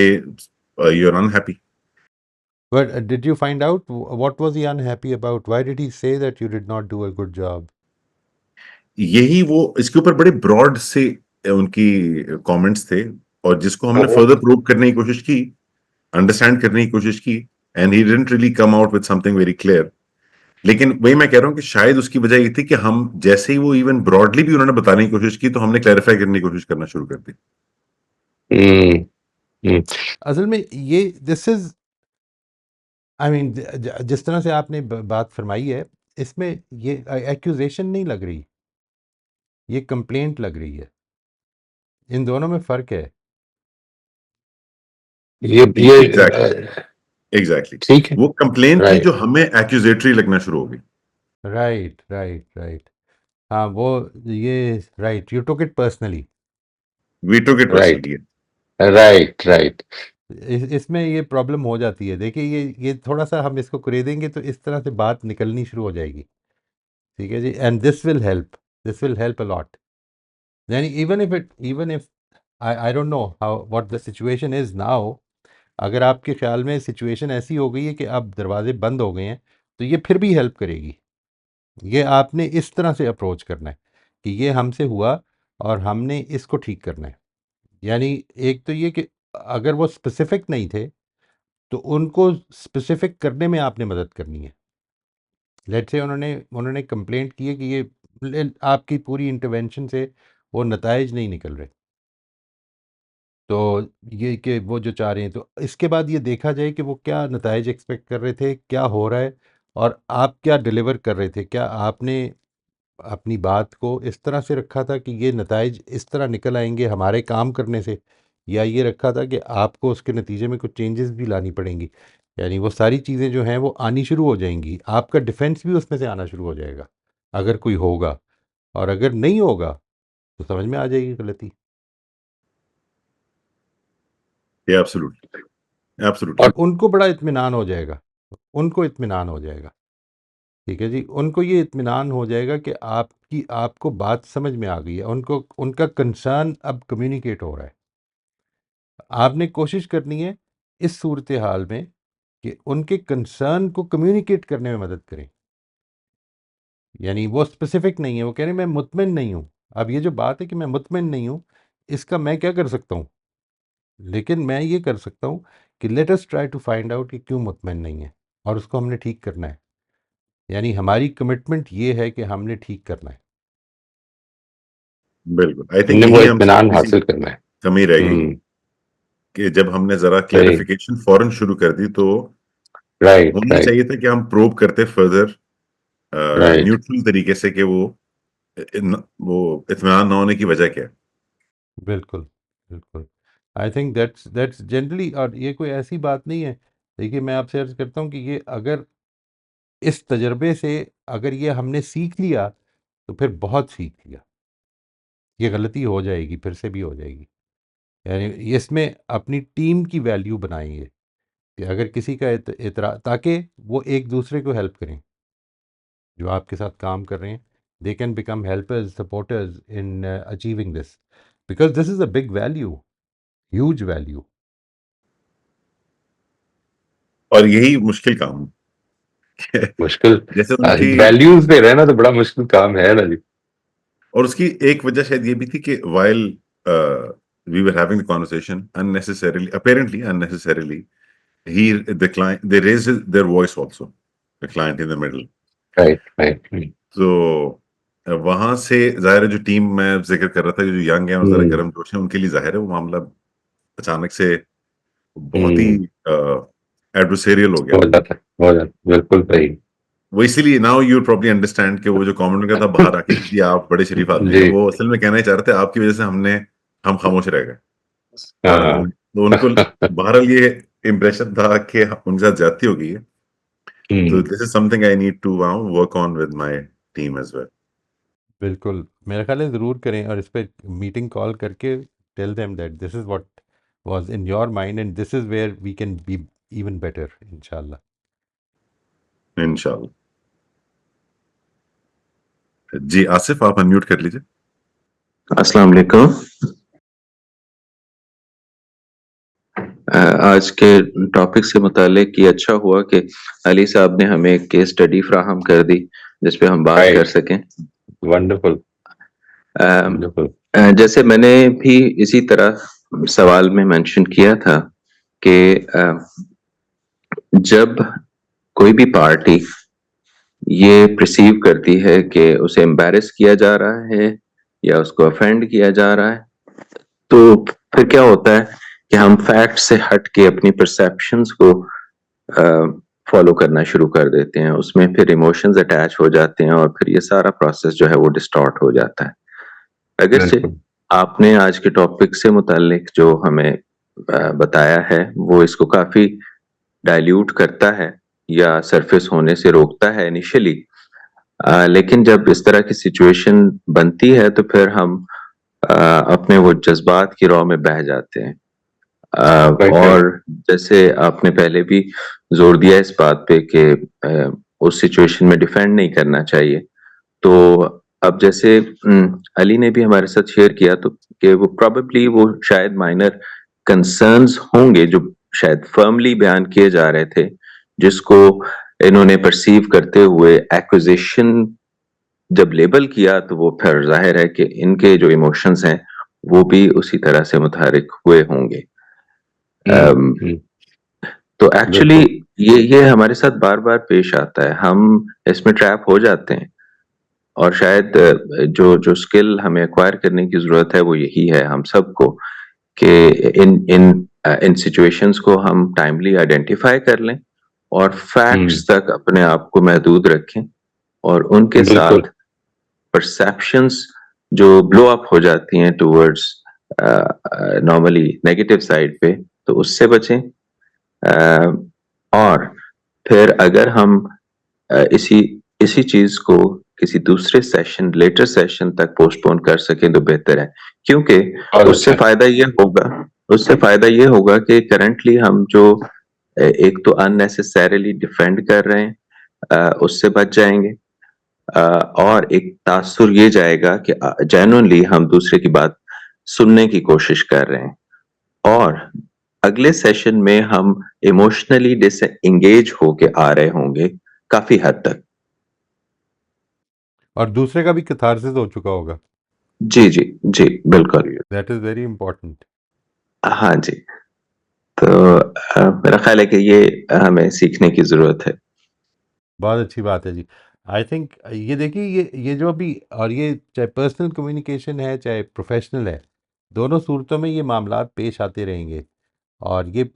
you are unhappy. But did you find out what was he unhappy about? Why did he say that you did not do a good job? यही वो इसके ऊपर बड़े ब्रॉड से उनकी कमेंट्स थे, और जिसको हमने फर्दर प्रूव करने की कोशिश की, अंडरस्टैंड करने की कोशिश की, and he didn't really come out with something very clear. लेकिन वही मैं कह रहा हूँ कि शायद उसकी वजह ये थी कि हम जैसे ही वो इवन ब्रॉडली भी उन्होंने बताने की कोशिश की तो हमने क्लैरिफाई करने की कोशिश करना शुरू कर दी। असल में ये दिस इज आई मीन जिस तरह से आपने बात फरमाई है, इसमें ये एक्यूजेशन नहीं लग रही, ये कंप्लेंट लग रही है। इन दोनों में फ़र्क है। ये एग्जैक्टली ठीक है, वो कंप्लेंट थी राइट जो हमें एक्यूजेटरी लगना शुरू हो गई। Right right right. हाँ वो ये right, you took it personally. We took it right personally. Right right. इसमें ये प्रॉब्लम हो जाती है। देखिए ये थोड़ा सा हम इसको कुरेदेंगे तो इस तरह से बात निकलनी शुरू हो जाएगी। ठीक है जी, and this will help a lot. यानी even if I don't know how what the situation is now, अगर आपके ख्याल में सिचुएशन ऐसी हो गई है कि अब दरवाजे बंद हो गए हैं, तो ये फिर भी हेल्प करेगी। ये आपने इस तरह से अप्रोच करना है कि ये हमसे हुआ और हमने इसको ठीक करना है। यानी एक तो ये कि अगर वो स्पेसिफिक नहीं थे तो उनको स्पेसिफिक करने में आपने मदद करनी है। लेट्स से उन्होंने उन्होंने कंप्लेंट की है कि आपकी पूरी इंटरवेंशन से वो नताइज नहीं निकल रहे, तो ये कि वो जो चाह रहे हैं, तो इसके बाद ये देखा जाए कि वो क्या नताइज एक्सपेक्ट कर रहे थे, क्या हो रहा है, और आप क्या डिलीवर कर रहे थे। क्या आपने अपनी बात को इस तरह से रखा था कि ये नताइज इस तरह निकल आएंगे हमारे काम करने से, या ये रखा था कि आपको उसके नतीजे में कुछ चेंजेस भी लानी पड़ेंगी। यानी वो सारी चीज़ें जो हैं वो आनी शुरू हो जाएंगी, आपका डिफेंस भी उसमें से आना शुरू हो जाएगा अगर कोई होगा, और अगर नहीं होगा तो समझ में आ जाएगी गलती। Absolutely absolutely. और उनको बड़ा इत्मीनान हो जाएगा, उनको इत्मीनान हो जाएगा। ठीक है जी, उनको ये इत्मीनान हो जाएगा कि आपको बात समझ में आ गई है, उनको उनका कंसर्न अब कम्युनिकेट हो रहा है। आपने कोशिश करनी है इस सूरत हाल में कि उनके कंसर्न को कम्युनिकेट करने में मदद करें। यानी वो स्पेसिफिक नहीं है, वो कह रहे हैं मैं मुतमिन नहीं हूँ। अब ये जो बात है कि मैं मुतमिन नहीं हूँ, इसका मैं क्या कर सकता हूँ? लेकिन मैं ये कर सकता हूँ कि let us try to find out कि क्यों मुतमिन नहीं है, और उसको हमने ठीक करना है। यानी हमारी कमिटमेंट ये है कि हमने ठीक करना है। बिल्कुल, आई थिंक हमने वो यही हमसे इत्मीनान थोड़ी सी हासिल करना है। कमी रह गई कि जब हमने जरा सही। क्लैरिफिकेशन फौरन शुरू कर दी तो राइट होना राइट चाहिए था कि हम प्रोब करते फर्दर राइट। न्यूट्रल तरीके से कि वो इत्मीनान ना होने की वजह क्या है। बिल्कुल बिल्कुल। आई थिंक दैट्स जनरली, और ये कोई ऐसी बात नहीं है। देखिए मैं आपसे अर्ज करता हूँ कि ये अगर इस तजर्बे से अगर ये हमने सीख लिया तो फिर बहुत सीख लिया। ये गलती हो जाएगी, फिर से भी हो जाएगी। यानी इसमें अपनी टीम की वैल्यू बनाएंगे कि अगर किसी का इतरा, ताकि वो एक दूसरे को हेल्प करें, जो आपके साथ काम कर रहे हैं, they can become helpers supporters in achieving this, because this is a big value, huge value. और यही मुश्किल काम है। मुश्किल जैसे उनकी वैल्यूज पे रहना तो बड़ा मुश्किल काम है ना जी। और उसकी एक वजह शायद ये भी थी कि while we were having the conversation unnecessarily, apparently unnecessarily, the client, they raised their voice also, the client in the middle. Right right. तो वहां से जाहिर है जो टीम मैं जिक्र कर रहा था जो यंग है और जरा गर्म जोश है उनके लिए जाहिर है वो मामला अचानक से बहुत ही एडवर्सेरियल हो गया। हो जाता बिल्कुल सही। वो इसीलिए नाउ यू प्रॉब्ली अंडरस्टैंड कि वो जो कमेंट का था बाहर आके कि जी आप बड़े शरीफ आदमी हैं, जी वो असल में कहना ही चाह रहे थे आपकी वजह से हम खामोश रह गए। हाँ। तो उनको बहरहाल ये इम्प्रेशन था कि उनके साथ ज्यादती हो गई है। तो this is something I need to work on with my team as well. बिल्कुल, मेरा ख्याल है ज़रूर करें, और इस पे मीटिंग कॉल करके tell them that this is what was in your mind and this is where we can be even better इंशाल्लाह। इंशाल्लाह। जी आसिफ आप अनम्यूट कर लीजिए। अस्सलाम वालेकुम। आज के टॉपिक से मुतालिक ये अच्छा हुआ कि अली साहब ने हमें एक केस स्टडी फ्राहम कर दी जिस पे हम बात कर सकें। Wonderful wonderful. जैसे मैंने भी इसी तरह सवाल में मेंशन किया था कि जब कोई भी पार्टी ये perceive करती है कि उसे embarrass किया जा रहा है या उसको offend किया जा रहा है, तो फिर क्या होता है कि हम फैक्ट से हट के अपनी परसेप्शंस को फॉलो करना शुरू कर देते हैं, उसमें फिर इमोशंस अटैच हो जाते हैं और फिर ये सारा प्रोसेस जो है वो डिस्टॉर्ट हो जाता है। अगरचे बिल्कुल आपने आज के टॉपिक से मुतालिक जो हमें बताया है वो इसको काफी डाइल्यूट करता है या सरफेस होने से रोकता है इनिशियली, लेकिन जब इस तरह की सिचुएशन बनती है तो फिर हम अपने वो जज्बात की राह में बह जाते हैं। राइट राइट और जैसे आपने पहले भी जोर दिया इस बात पे कि उस सिचुएशन में डिफेंड नहीं करना चाहिए, तो अब जैसे अली ने भी हमारे साथ शेयर किया तो कि वो प्रोबेबली वो शायद माइनर कंसर्न्स होंगे जो शायद फर्मली बयान किए जा रहे थे, जिसको इन्होंने परसीव करते हुए एक्विजिशन जब लेबल किया तो वो फिर जाहिर है कि इनके जो इमोशंस हैं वो भी उसी तरह से मुतहरिक हुए होंगे। हम्म, तो एक्चुअली बिल्कुल ये हमारे साथ बार-बार पेश आता है, हम इसमें ट्रैप हो जाते हैं और शायद जो जो स्किल हमें एक्वायर करने की ज़रूरत है वो यही है हम सबको कि इन इन इन सिचुएशंस को हम टाइमली आइडेंटिफाई कर लें और हम्म, फैक्ट्स तक अपने आप को महदूद रखें और उनके बिल्कुल साथ परसेप्शंस जो ब्लो अप हो जाती हैं टुवर्ड्स नॉर्मली नेगेटिव साइड पे, तो उससे बचें। और फिर अगर हम इसी इसी चीज को किसी दूसरे सेशन लेटर सेशन तक पोस्टपोन कर सकें तो बेहतर है, क्योंकि बहुत उससे अच्छा फायदा ये होगा उससे फायदा ये होगा कि करंटली हम जो एक तो अननेसेसरीली डिफेंड कर रहे हैं, उससे बच जाएंगे, और एक तासुर ये जाएगा कि जेन्युइनली हम दूसरे की बात सुनने की कोशिश कर रहे हैं और अगले सेशन में हम इमोशनली डिसएंगेज होके आ रहे होंगे काफी हद तक। और दूसरे का भी कैथारसिस हो चुका होगा। जी, जी, जी, बिल्कुल। That is very important. हाँ जी, तो मेरा ख्याल है कि ये हमें सीखने की ज़रूरत है। बहुत अच्छी बात है जी। आई थिंक ये देखिए, ये जो अभी, और ये चाहे पर्सनल कम्युनिकेशन है चाहे प्रोफेशनल है, दोनों सूरतों में ये मामलात पेश आते रहेंगे, और ये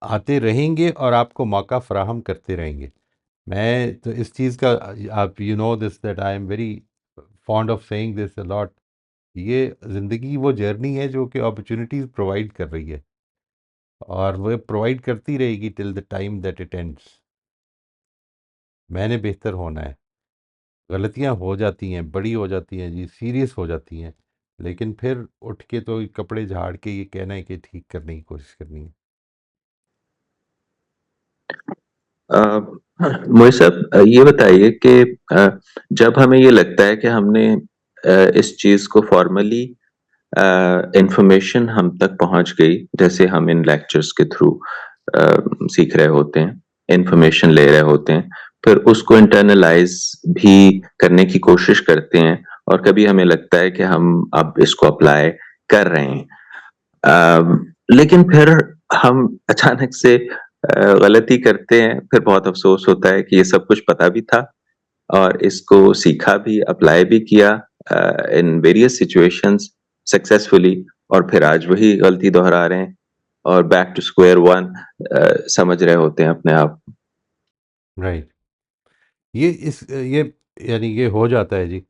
आते रहेंगे और आपको मौका फराहम करते रहेंगे। मैं तो इस चीज़ का, आप you know this that I am very fond of saying this a lot. ये ज़िंदगी वो जर्नी है जो कि अपॉर्चुनिटीज़ प्रोवाइड कर रही है, और वो प्रोवाइड करती रहेगी till the time that it ends. मैंने बेहतर होना है। गलतियां हो जाती हैं, बड़ी हो जाती हैं जी, सीरियस हो जाती हैं, लेकिन फिर उठ के तो कपड़े झाड़ के ये कहना है कि ठीक करने की कोशिश करनी है। मोहित साहब, ये बताइए कि जब हमें ये लगता है कि हमने इस चीज़ को फॉर्मली इंफॉर्मेशन हम तक पहुंच गई, जैसे हम इन लेक्चर्स के थ्रू सीख रहे होते हैं, इंफॉर्मेशन ले रहे होते हैं, फिर उसको इंटरनलाइज भी करने की कोशिश करते हैं और कभी हमें लगता है कि हम अब इसको अप्लाई कर रहे हैं, लेकिन फिर हम अचानक से गलती करते हैं, फिर बहुत अफसोस होता है कि ये सब कुछ पता भी था और इसको सीखा भी, अप्लाई भी किया इन वेरियस सिचुएशंस सक्सेसफुली, और फिर आज वही गलती दोहरा रहे हैं और बैक टू स्क्वायर वन समझ रहे होते हैं अपने आप। राइट। ये यानी ये हो जाता है जी।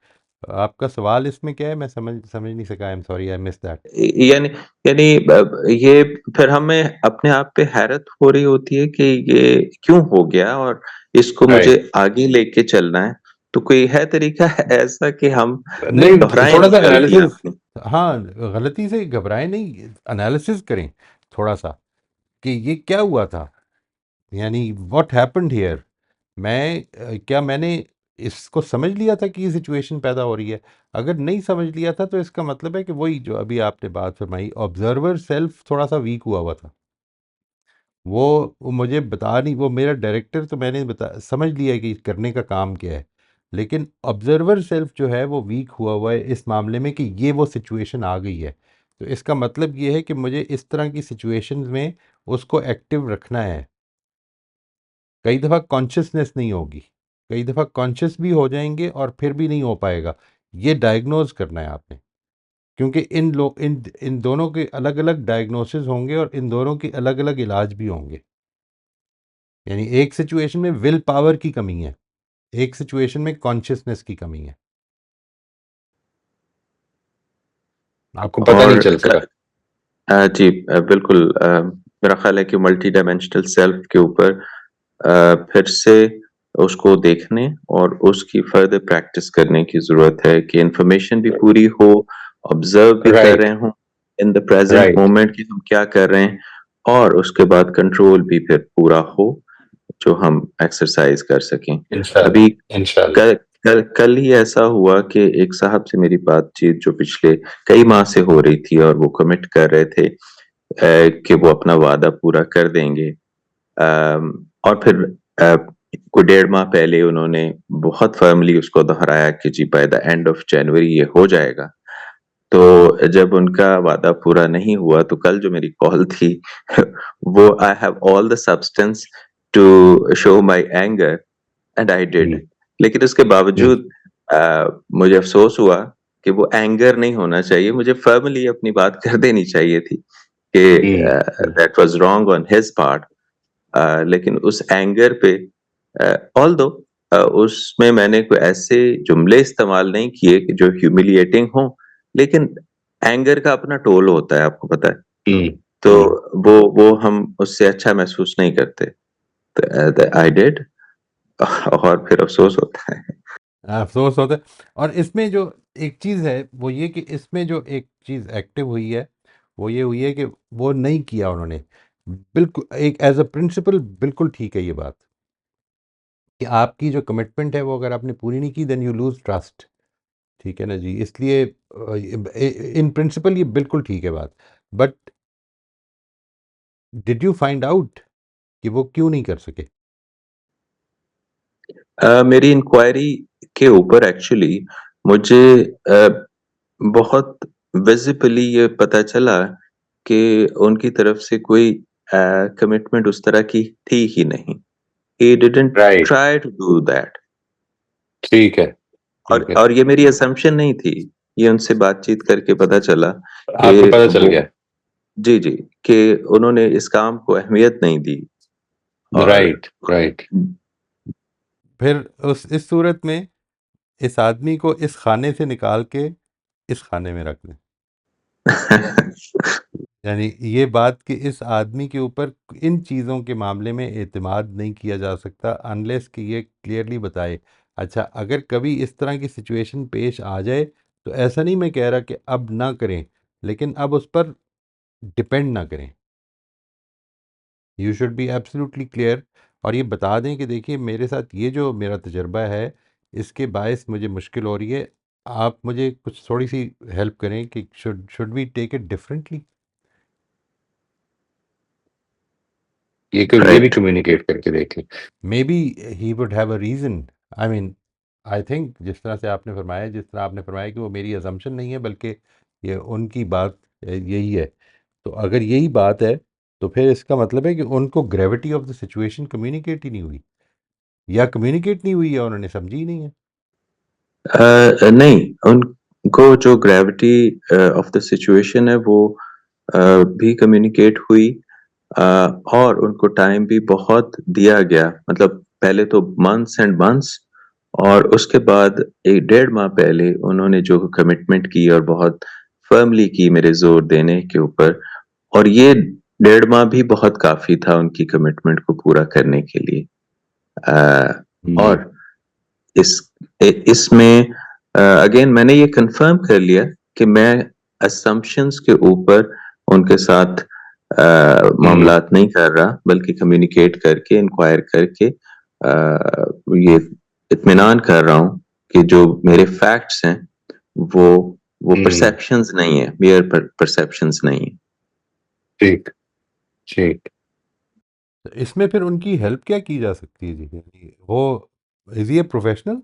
आपका सवाल इसमें क्या है, मैं समझ समझ नहीं सका। I am sorry, I miss that. यानी यानी ये फिर हमें अपने आप पे हैरत हो रही होती है कि ये क्यों हो गया और इसको मुझे राइट आगे लेके चलना है, तो कोई है तरीका ऐसा कि हम नहीं दोहराएं थोड़ा सा नहीं गलतियां एनालिसिस अपनी? हाँ, गलती से घबराएं नहीं, एनालिसिस करें थोड़ा सा कि ये क्या हुआ था, यानी व्हाट हैपेंड हियर। क्या मैंने इसको समझ लिया था कि ये सिचुएशन पैदा हो रही है? अगर नहीं समझ लिया था तो इसका मतलब है कि वही जो अभी आपने बात फरमाई, ऑब्जर्वर सेल्फ थोड़ा सा वीक हुआ हुआ था। वो मुझे बता नहीं, वो मेरा डायरेक्टर तो मैंने बता समझ लिया कि करने का काम क्या है, लेकिन ऑब्जर्वर सेल्फ जो है वो वीक हुआ हुआ है इस मामले में कि ये वो सिचुएशन आ गई है। तो इसका मतलब ये है कि मुझे इस तरह की सिचुएशंस में उसको एक्टिव रखना है। कई दफ़ा कॉन्शियसनेस नहीं होगी। कई दफ़ा कॉन्शियस भी हो जाएंगे और फिर भी नहीं हो पाएगा। ये डायग्नोज करना है आपने, क्योंकि इन दोनों के अलग अलग डायग्नोसिस होंगे और इन दोनों के अलग अलग इलाज भी होंगे। यानी एक सिचुएशन में विल पावर की कमी है, एक सिचुएशन में कॉन्शियसनेस की कमी है। आपको पता नहीं चल सका। जी बिल्कुल मेरा ख्याल है कि मल्टी डायमेंशनल सेल्फ के ऊपर फिर से उसको देखने और उसकी फर्दर प्रैक्टिस करने की जरूरत है कि इंफॉर्मेशन भी पूरी हो, ऑब्जर्व भी कर राइट रहे हो in the present right moment कि हम क्या कर रहे हैं, और उसके बाद कंट्रोल भी फिर पूरा हो जो हम एक्सरसाइज कर सकें। इंशाल्लाह अभी इंशाल्लाह। कल ही ऐसा हुआ कि एक साहब से मेरी बातचीत जो पिछले कई माह से हो रही थी और वो कमिट कर रहे थे कि वो अपना वादा पूरा कर देंगे। और फिर कोई 1.5 माह पहले उन्होंने बहुत फर्मली उसको दोहराया कि जी बाय द एंड ऑफ जनवरी ये हो जाएगा। तो जब उनका वादा पूरा नहीं हुआ तो कल जो मेरी कॉल थी वो I have all the substance to show my anger and I did. लेकिन उसके बावजूद मुझे अफसोस हुआ कि वो एंगर नहीं होना चाहिए, मुझे फर्मली अपनी बात कर देनी चाहिए थी कि that was wrong on his part. लेकिन उस एंगर पे ऑल्दो उसमें मैंने कोई ऐसे जुमले इस्तेमाल नहीं किए कि जो ह्यूमिलिएटिंग हो, लेकिन एंगर का अपना टोल होता है, आपको पता है। तो वो हम उससे अच्छा महसूस नहीं करते। तो आई डिड और फिर अफसोस होता है। अफसोस होता है। और इसमें जो एक चीज़ है वो ये कि इसमें जो एक चीज़ एक्टिव हुई है वो ये हुई है कि वो नहीं किया उन्होंने। बिल्कुल एक एज अ प्रिंसिपल बिल्कुल ठीक है ये बात कि आपकी जो कमिटमेंट है वो अगर आपने पूरी नहीं की देन यू लूज ट्रस्ट। ठीक है ना जी, इसलिए इन प्रिंसिपल ये बिल्कुल ठीक है बात। But did you find out कि वो क्यों नहीं कर सके? मेरी इंक्वायरी के ऊपर एक्चुअली मुझे बहुत विजिबली ये पता चला कि उनकी तरफ से कोई कमिटमेंट उस तरह की थी ही नहीं। He didn't right try to do that. ठीक है ठीक है। और ये मेरी असम्पशन नहीं थी, ये उनसे बातचीत करके पता चला कि आपको पता चल वो गया। जी जी कि उन्होंने इस काम को अहमियत नहीं दी। और राइट राइट। फिर उस इस सूरत में इस आदमी को इस खाने से निकाल के इस खाने में रख दें। यानी ये बात कि इस आदमी के ऊपर इन चीज़ों के मामले में एतमाद नहीं किया जा सकता अनलेस कि ये क्लियरली बताए। अच्छा, अगर कभी इस तरह की सिचुएशन पेश आ जाए तो ऐसा नहीं मैं कह रहा कि अब ना करें, लेकिन अब उस पर डिपेंड ना करें। You should be absolutely clear और ये बता दें कि देखिए मेरे साथ ये जो मेरा तजर्बा है इसके बायस मुझे मुश्किल हो रही है, आप मुझे कुछ थोड़ी सी हेल्प करें कि should we take it differently. ये भी राइट कम्युनिकेट करके देख लें। Maybe he would have a reason. I mean I think जिस तरह से आपने फरमाया, जिस तरह आपने फरमाया कि वो मेरी अजम्पशन नहीं है बल्कि ये उनकी बात यही है, तो अगर यही बात है तो फिर इसका मतलब है कि उनको gravity of the situation communicate ही नहीं हुई, या कम्युनिकेट नहीं हुई है उन्होंने समझी ही नहीं है। नहीं, उनको जो ग्रेविटी ऑफ द सिचुएशन है वो भी कम्युनिकेट हुई, अ, और उनको टाइम भी बहुत दिया गया। मतलब पहले तो मंथ्स एंड मंथ्स, और उसके बाद 1.5 माह पहले उन्होंने जो कमिटमेंट की और बहुत फर्मली की मेरे जोर देने के ऊपर, और ये 1.5 माह भी बहुत काफी था उनकी कमिटमेंट को पूरा करने के लिए। और इस इसमें अगेन मैंने ये कंफर्म कर लिया कि मैं असम्पशंस के ऊपर उनके साथ मामलात नहीं कर रहा, बल्कि कम्युनिकेट करके इंक्वायर करके ये इत्मीनान कर रहा हूँ कि जो मेरे फैक्ट्स हैं वो परसेप्शंस नहीं है, मेयर परसेप्शंस नहीं है। ठीक ठीक। तो इसमें फिर उनकी हेल्प क्या की जा सकती है जी? यानी वो is he a professional?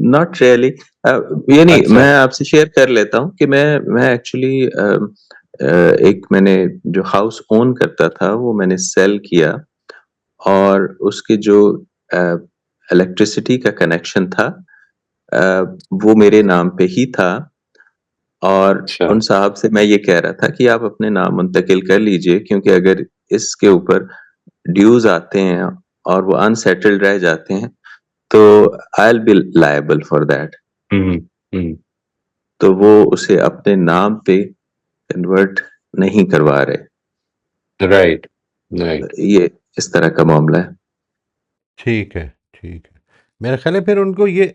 Not really. ये नहीं, अच्छा मैं आपसे शेयर कर लेता हूँ कि मैं एक्चुअली एक मैंने जो हाउस ओन करता था वो मैंने सेल किया, और उसके जो इलेक्ट्रिसिटी का कनेक्शन था वो मेरे नाम पे ही था, और अच्छा। उन साहब से मैं ये कह रहा था कि आप अपने नाम मुंतकिल कर लीजिए, क्योंकि अगर इसके ऊपर ड्यूज आते हैं और वो अनसेटल्ड रह जाते हैं तो I will be liable for that. तो वो उसे अपने नाम पे कन्वर्ट नहीं करवा रहे। Right right. ये इस तरह का मामला है। ठीक है, ठीक है। मेरा ख्याल है फिर उनको ये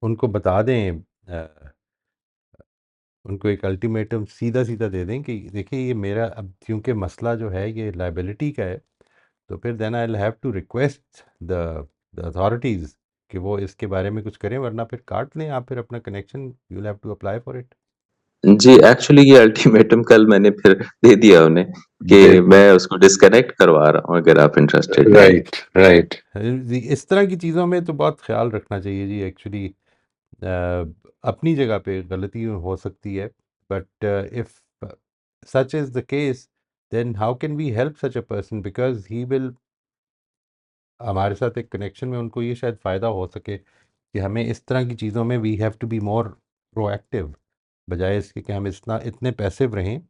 उनको बता दें, उनको एक अल्टीमेटम सीधा-सीधा दे दें कि देखिए ये मेरा अब क्योंकि मसला जो है ये लायबिलिटी का है, तो फिर then I will have to request the authorities कि वो इसके बारे में कुछ करें, वरना फिर काट लें आप फिर अपना connection, you will have to apply for it. जी, एक्चुअली ये अल्टीमेटम कल मैंने फिर दे दिया उन्हें कि दे- मैं उसको डिस्कनेक्ट करवा रहा हूँ अगर आप इंटरेस्टेड नहीं। Right right. इस तरह की चीज़ों में तो बहुत ख़्याल रखना चाहिए जी एक्चुअली। अपनी जगह पे गलती हो सकती है, but if such is the case, then how can we help such a person, because he will हमारे साथ एक कनेक्शन में उनको ये शायद फ़ायदा हो सके कि हमें इस तरह की चीज़ों में we have to be more proactive, बजाय इसके कि हम इतने पैसिव रहें।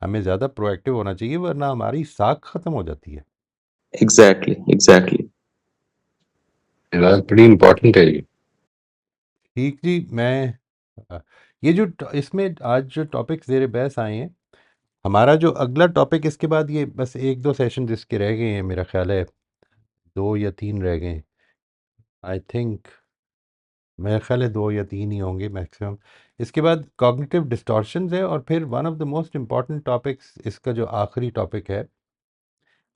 हमें ज़्यादा प्रोएक्टिव होना चाहिए, वरना हमारी साख ख़त्म हो जाती है। Exactly exactly. ये बात बड़ी इंपॉर्टेंट है ये। ठीक जी, मैं ये जो इसमें आज जो टॉपिक्स ज़ेर बहस आए हैं, हमारा जो अगला टॉपिक इसके बाद ये बस 1-2 सेशन जिसके रह गए हैं, मेरा ख़्याल है 2 या 3 रह गए हैं। आई थिंक मेरा ख़्याल है 2 या 3 ही होंगे मैक्सिमम। इसके बाद कॉग्निटिव डिस्टॉर्शंस है, और फिर one of the most important topics, इसका जो आखिरी टॉपिक है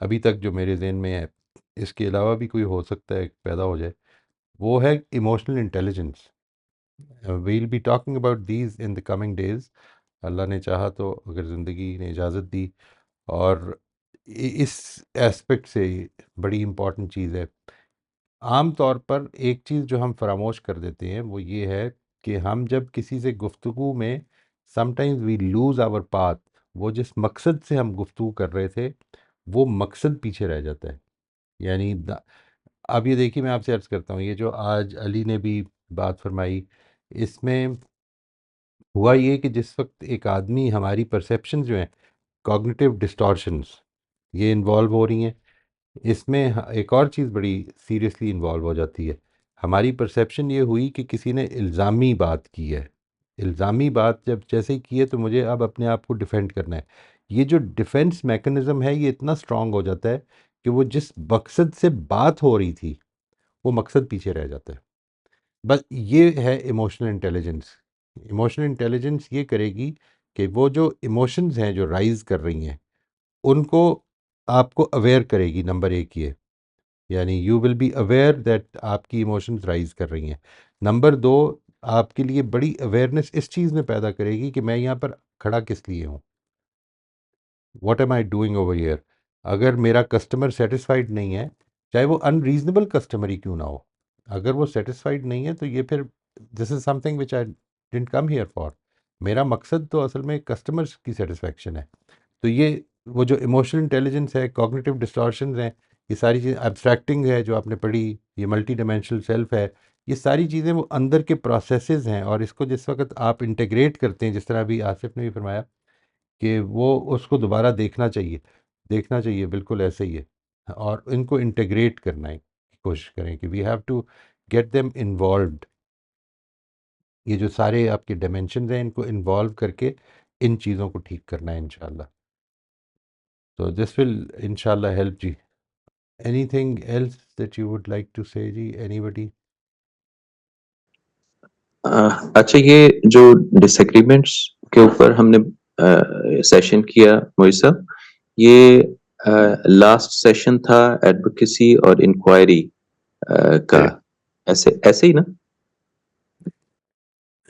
अभी तक जो मेरे ज़हन में है, इसके अलावा भी कोई हो सकता है पैदा हो जाए, वो है emotional intelligence. We'll be talking about these in the coming days, अल्लाह ने चाहा तो, अगर ज़िंदगी ने इजाज़त दी। और इस एस्पेक्ट से बड़ी इम्पॉर्टेंट चीज़ है। आम तौर पर एक चीज़ जो हम फरामोश कर देते हैं वो ये है कि हम जब किसी से गुफ्तगू में sometimes we lose our path, वो जिस मकसद से हम गुफ्तगू कर रहे थे वो मकसद पीछे रह जाता है। यानी अब ये देखिए, मैं आपसे अर्ज़ करता हूँ, ये जो आज अली ने भी बात फरमाई, इसमें हुआ ये कि जिस वक्त एक आदमी, हमारी परसेप्शन जो हैं, कॉग्निटिव डिस्टॉर्शंस ये इन्वॉल्व हो रही हैं, इसमें एक और चीज़ बड़ी सीरियसली इन्वॉल्व हो जाती है। हमारी परसेप्शन ये हुई कि किसी ने इल्ज़ामी बात की है। इल्ज़ामी बात जब जैसे ही की है तो मुझे अब अपने आप को डिफेंड करना है। ये जो डिफेंस मैकेनिज़्म है ये इतना स्ट्रांग हो जाता है कि वो जिस मकसद से बात हो रही थी वो मकसद पीछे रह जाता है। बस ये है इमोशनल इंटेलिजेंस। इमोशनल इंटेलिजेंस ये करेगी कि वो जो इमोशंस हैं जो राइज़ कर रही हैं उनको आपको अवेयर करेगी, नंबर एक ये, यानी you will be aware that आपकी इमोशंस राइज कर रही हैं। नंबर दो, आपके लिए बड़ी अवेयरनेस इस चीज़ में पैदा करेगी कि मैं यहाँ पर खड़ा किस लिए हूँ, what am I doing over here. अगर मेरा कस्टमर सेटिस्फाइड नहीं है, चाहे वो अनरीजनेबल कस्टमर ही क्यों ना हो, अगर वो सेटिस्फाइड नहीं है तो ये फिर this is something which I didn't come here for. मेरा मकसद तो असल में कस्टमर्स की सेटिस्फैक्शन है। तो ये वो जो इमोशनल इंटेलिजेंस है, कॉग्निटिव डिस्टॉर्शंस हैं, ये सारी चीज़ें, एब्स्ट्रैक्टिंग है जो आपने पढ़ी, ये मल्टी डायमेंशनल सेल्फ है, ये सारी चीज़ें वो अंदर के प्रोसेसेस हैं, और इसको जिस वक्त आप इंटीग्रेट करते हैं, जिस तरह अभी आसिफ ने भी फरमाया कि वो उसको दोबारा देखना चाहिए, बिल्कुल ऐसे ही है। और इनको इंटीग्रेट करना है, कोशिश करें कि we have to get them involved. ये जो सारे आपके डायमेंशन हैं इनको इन्वॉल्व करके इन चीज़ों को ठीक करना है इंशाल्लाह। So this will inshallah help ji. Anything else that you would like to say ji, anybody? अच्छा, ये जो डिसएग्रीमेंट्स के ऊपर हमने सेशन किया मोई साहब, ये लास्ट सेशन था एडवोकेसी और इंक्वायरी का, ऐसे ऐसे ही ना?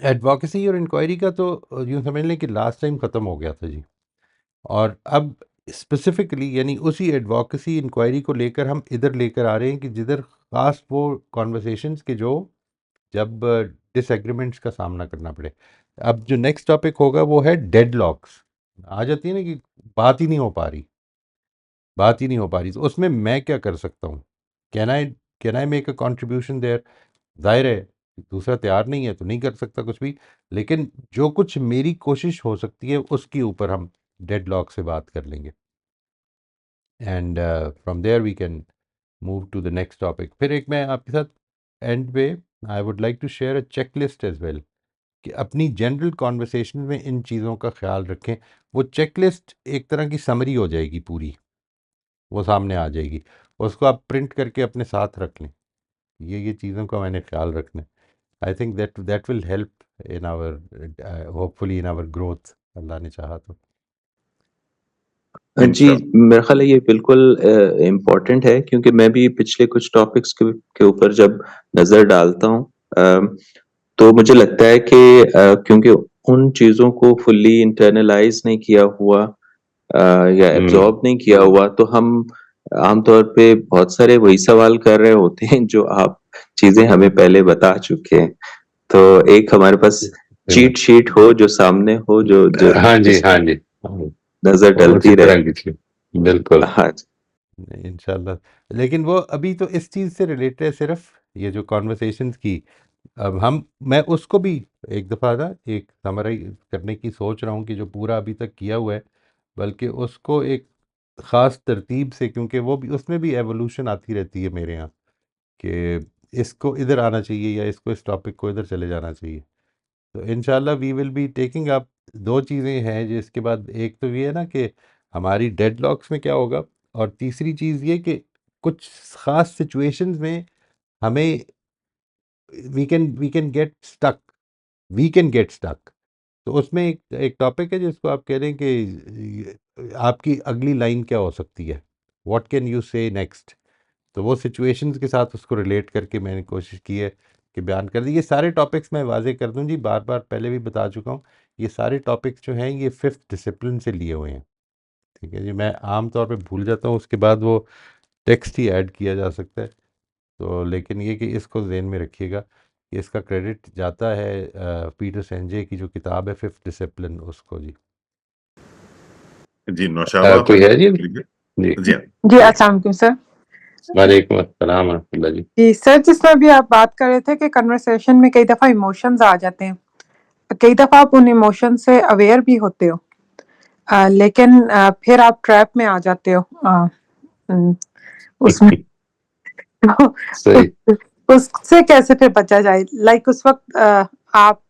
एडवोकेसी और इंक्वायरी का तो यूँ समझ लें कि लास्ट टाइम ख़त्म हो गया था जी। और अब स्पेसिफिकली यानी उसी एडवोकेसी इंक्वायरी को लेकर हम इधर लेकर आ रहे हैं कि जिधर ख़ास वो कॉन्वर्सेशंस के जो जब डिसएग्रीमेंट्स का सामना करना पड़े। अब जो नेक्स्ट टॉपिक होगा वो है डेडलॉक्स। आ जाती है ना कि बात ही नहीं हो पा रही। बात ही नहीं हो पा रही, तो उसमें मैं क्या कर सकता हूँ? Can I make a contribution there? ज़ाहिर है दूसरा तैयार नहीं है तो नहीं कर सकता कुछ भी, लेकिन जो कुछ मेरी कोशिश हो सकती है उसके ऊपर हम डेडलॉक से बात कर लेंगे, and from there we can move to the next topic. फिर एक मैं आपके साथ एंड पे I would like to share a checklist as well, कि अपनी जनरल कॉन्वर्सेशन में इन चीज़ों का ख्याल रखें। वो चेक लिस्ट एक तरह की समरी हो जाएगी पूरी, वो सामने आ जाएगी, उसको आप प्रिंट करके अपने साथ रख लें, ये चीज़ों का मैंने ख्याल रखना है। I think that will help in our hopefully in our growth, अल्लाह ने चाहा तो। जी, इंशाल्लाह। मेरा ख़्याल है ये बिल्कुल इम्पोर्टेंट है, क्योंकि मैं भी पिछले कुछ टॉपिक्स के ऊपर जब नज़र डालता हूँ तो मुझे लगता है कि क्योंकि उन चीज़ों को फुल्ली इंटरनलाइज़ नहीं किया हुआ या एब्ज़ॉर्ब नहीं किया हुआ, तो हम आमतौर पे बहुत सारे वही सवाल कर रहे होते हैं जो आप चीज़ें हमें पहले बता चुके हैं। तो एक हमारे पास चीट शीट हो जो सामने हो, जो जो हाँ जी, जिस हाँ जी, हाँ जी, नज़र वो उसी डलती रहे। तरह की थी, बिल्कुल। हाँ जी। नहीं, इंशाल्लाह। लेकिन वो अभी तो इस चीज़ से रिलेटेड है सिर्फ, ये जो कॉन्वर्सेशंस की, अब मैं उसको भी एक दफ़ा ना एक समराइज करने की सोच रहा हूँ, कि जो पूरा अभी तक किया हुआ है, बल्कि उसको एक ख़ास तरतीब से, क्योंकि वो भी उसमें भी एवोल्यूशन आती रहती है मेरे यहाँ, कि इसको इधर आना चाहिए या इसको इस टॉपिक को इधर चले जाना चाहिए। तो इंशाल्लाह we will be taking up. दो चीज़ें हैं जिसके बाद, एक तो ये है ना कि हमारी डेडलॉक्स में क्या होगा, और तीसरी चीज़ ये कि कुछ ख़ास सिचुएशंस में हमें वी कैन गेट स्टक। तो उसमें एक एक टॉपिक है जिसको आप कह रहे हैं कि आपकी अगली लाइन क्या हो सकती है, व्हाट कैन यू से नेक्स्ट। तो वो सिचुएशंस के साथ उसको रिलेट करके मैंने कोशिश की है कि बयान कर दी। ये सारे टॉपिक्स मैं वाजे कर दूं जी, बार बार पहले भी बता चुका हूँ, ये सारे टॉपिक्स जो हैं ये फिफ्थ डिसिप्लिन से लिए हुए हैं। ठीक है जी, मैं आम तौर पे भूल जाता हूँ, उसके बाद वो टेक्स्ट ही ऐड किया जा सकता है। तो लेकिन ये कि इसको ज़हन में रखिएगा कि इसका क्रेडिट जाता है पीटर सेंजे की जो किताब है फिफ्थ डिसिप्लिन, उसको जी। जी, नौशाबा कोई है जी? जी जी, हाँ, जी, बोलिए। अस्सलाम वालेकुम सर। वालेकुम अस्सलाम वरहमतुल्लाह जी। जी, सर जिसमें अभी आप बात कर रहे थे कि कन्वर्सेशन में कई दफ़ा इमोशंस आ जाते हैं। कई दफ़ा आप उन इमोशन से अवेयर भी होते हो लेकिन फिर आप ट्रैप में आ जाते हो उम, उसमें तो सही। उस उससे कैसे फिर बचा जाए? लाइक उस वक़्त आप